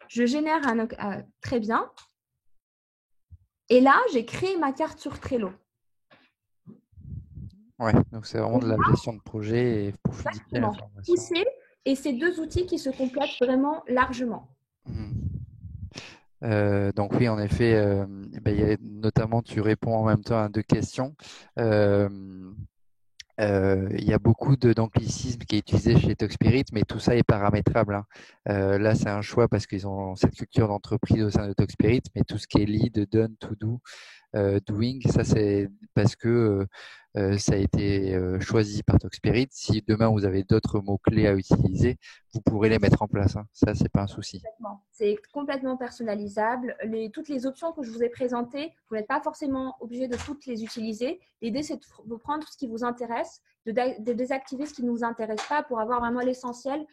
je génère très bien. Et là, j'ai créé ma carte sur Trello. Ouais, donc c'est vraiment de la gestion de projet et pour fluidifier l'information. Et c'est deux outils qui se complètent vraiment largement. Donc oui, en effet, il y a, notamment, tu réponds en même temps à deux questions. Il y a beaucoup d'anglicisme qui est utilisé chez Talkspirit, mais tout ça est paramétrable, hein. Là, c'est un choix parce qu'ils ont cette culture d'entreprise au sein de Talkspirit, mais tout ce qui est lead, done, to do, doing, ça c'est parce que ça a été choisi par Talkspirit. Si demain vous avez d'autres mots-clés à utiliser, vous pourrez les mettre en place, hein. Ça, c'est pas un souci. C'est complètement personnalisable. Toutes les options que je vous ai présentées, vous n'êtes pas forcément obligé de toutes les utiliser. L'idée, c'est de prendre ce qui vous intéresse, de désactiver ce qui ne vous intéresse pas pour avoir vraiment l'essentiel,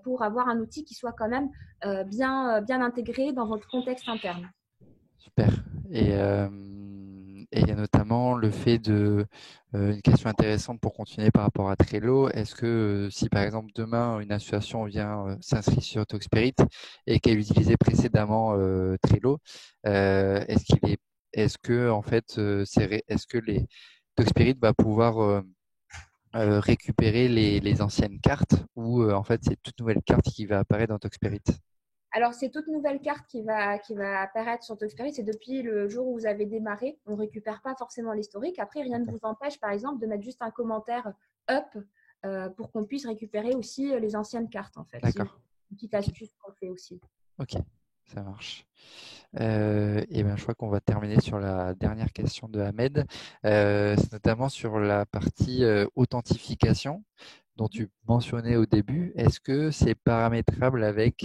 pour avoir un outil qui soit quand même bien intégré dans votre contexte interne. Super. Et il y a notamment le fait une question intéressante pour continuer par rapport à Trello. Est-ce que si par exemple demain une association vient s'inscrire sur Talkspirit et qu'elle utilisait précédemment Trello, est-ce que les Talkspirit va pouvoir récupérer les anciennes cartes ou en fait c'est toute nouvelle carte qui va apparaître dans Talkspirit? Alors, c'est toute nouvelle carte qui va apparaître sur Talkspirit. C'est depuis le jour où vous avez démarré. On ne récupère pas forcément l'historique. Après, rien ne vous empêche, par exemple, de mettre juste un commentaire up pour qu'on puisse récupérer aussi les anciennes cartes, en fait. D'accord. C'est une petite astuce qu'on fait aussi. Ok, ça marche. Et ben, je crois qu'on va terminer sur la dernière question de Ahmed. C'est notamment sur la partie authentification. dont tu mentionnais au début, est-ce que c'est paramétrable avec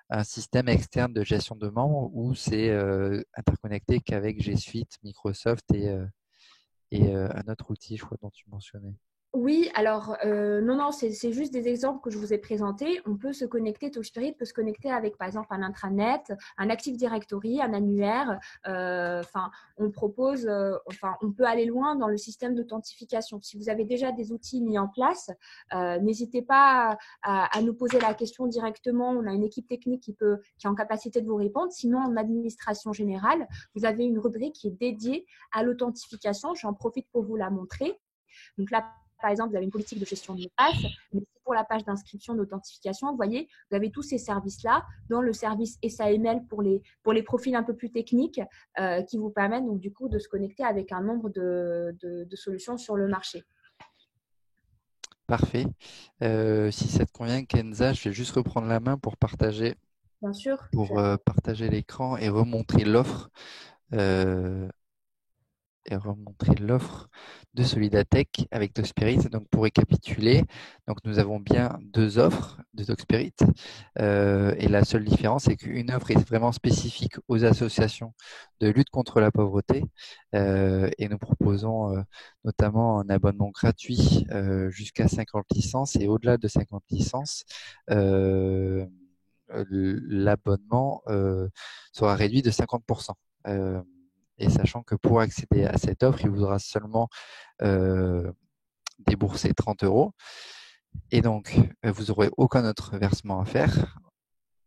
un système externe de gestion de membres ou c'est interconnecté qu'avec G Suite, Microsoft et un autre outil, je crois, dont tu mentionnais? Oui, alors non, non, c'est juste des exemples que je vous ai présentés. On peut se connecter, TalkSpirit peut se connecter avec par exemple un intranet, un Active Directory, un annuaire. Enfin, on propose, enfin, on peut aller loin dans le système d'authentification. Si vous avez déjà des outils mis en place, n'hésitez pas à nous poser la question directement. On a une équipe technique qui est en capacité de vous répondre. Sinon, en administration générale, vous avez une rubrique qui est dédiée à l'authentification. J'en profite pour vous la montrer. Donc là, par exemple, vous avez une politique de gestion de mot de passe, mais pour la page d'inscription d'authentification, vous voyez, vous avez tous ces services-là dans le service SAML pour les profils un peu plus techniques qui vous permettent donc du coup de se connecter avec un nombre de solutions sur le marché. Parfait. Si ça te convient, Kenza, je vais juste reprendre la main Bien sûr. pour partager l'écran et remontrer l'offre. Euh, et remontrer l'offre de Solidatech avec Talkspirit. Donc, pour récapituler, donc nous avons bien deux offres de Talkspirit. Et la seule différence, c'est qu'une offre est vraiment spécifique aux associations de lutte contre la pauvreté. Et nous proposons notamment un abonnement gratuit jusqu'à 50 licences et au-delà de 50 licences. L'abonnement sera réduit de 50%. Et sachant que pour accéder à cette offre, il vous faudra seulement euh, débourser 30 euros. Et donc, vous n'aurez aucun autre versement à faire.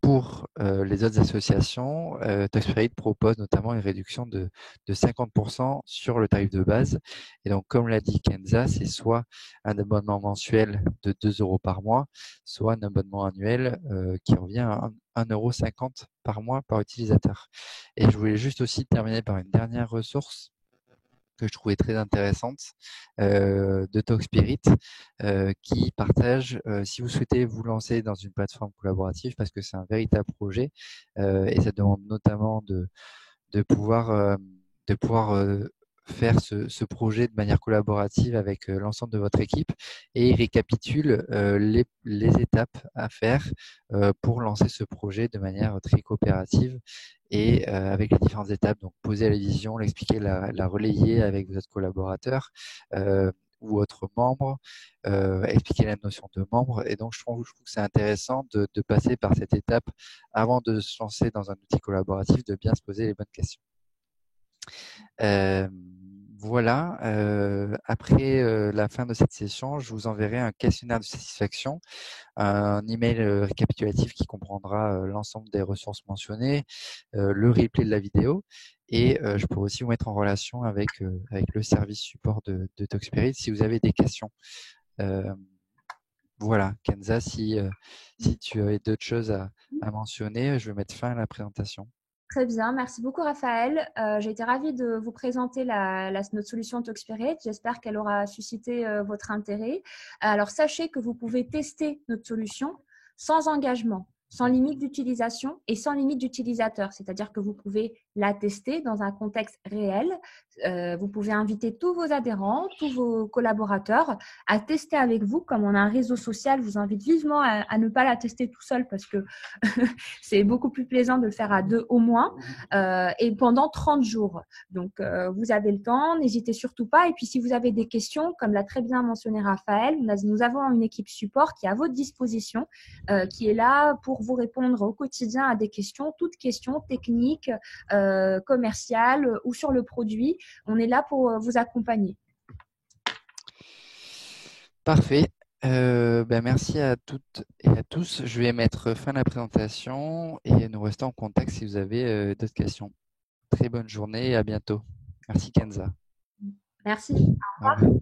Pour les autres associations, Talkspirit propose notamment une réduction de 50% sur le tarif de base. Et donc, comme l'a dit Kenza, c'est soit un abonnement mensuel de 2 euros par mois, soit un abonnement annuel qui revient à 1,50 € par mois par utilisateur. Et je voulais juste aussi terminer par une dernière ressource que je trouvais très intéressante de Talkspirit qui partage, si vous souhaitez vous lancer dans une plateforme collaborative, parce que c'est un véritable projet et ça demande notamment de pouvoir, de pouvoir faire ce projet de manière collaborative avec l'ensemble de votre équipe et il récapitule les étapes à faire pour lancer ce projet de manière très coopérative et avec les différentes étapes. Donc, poser la vision, l'expliquer, la relayer avec vos autres collaborateurs ou autres membres, expliquer la notion de membre. Et donc, je trouve que c'est intéressant de passer par cette étape avant de se lancer dans un outil collaboratif, de bien se poser les bonnes questions. Euh, voilà. Après la fin de cette session, je vous enverrai un questionnaire de satisfaction, un email récapitulatif qui comprendra l'ensemble des ressources mentionnées, le replay de la vidéo, et je pourrai aussi vous mettre en relation avec le service support de Talkspirit si vous avez des questions. Voilà, Kenza, si tu avais d'autres choses à mentionner, je vais mettre fin à la présentation. Très bien, merci beaucoup Raphaël. J'ai été ravie de vous présenter notre solution Talkspirit. J'espère qu'elle aura suscité votre intérêt. Alors sachez que vous pouvez tester notre solution sans engagement, sans limite d'utilisation et sans limite d'utilisateur. C'est-à-dire que vous pouvez la tester dans un contexte réel. Vous pouvez inviter tous vos adhérents, tous vos collaborateurs à tester avec vous. Comme on a un réseau social, je vous invite vivement à ne pas la tester tout seul parce que c'est beaucoup plus plaisant de le faire à deux au moins et pendant 30 jours. Donc, vous avez le temps, n'hésitez surtout pas. Et puis, si vous avez des questions, comme l'a très bien mentionné Raphaël, nous avons une équipe support qui est à votre disposition, qui est là pour vous répondre au quotidien à des questions, toutes questions techniques, commerciales ou sur le produit. On est là pour vous accompagner. Parfait. Merci à toutes et à tous. Je vais mettre fin à la présentation et nous restons en contact si vous avez d'autres questions. Très bonne journée et à bientôt. Merci Kenza. Merci. Au Au revoir. revoir.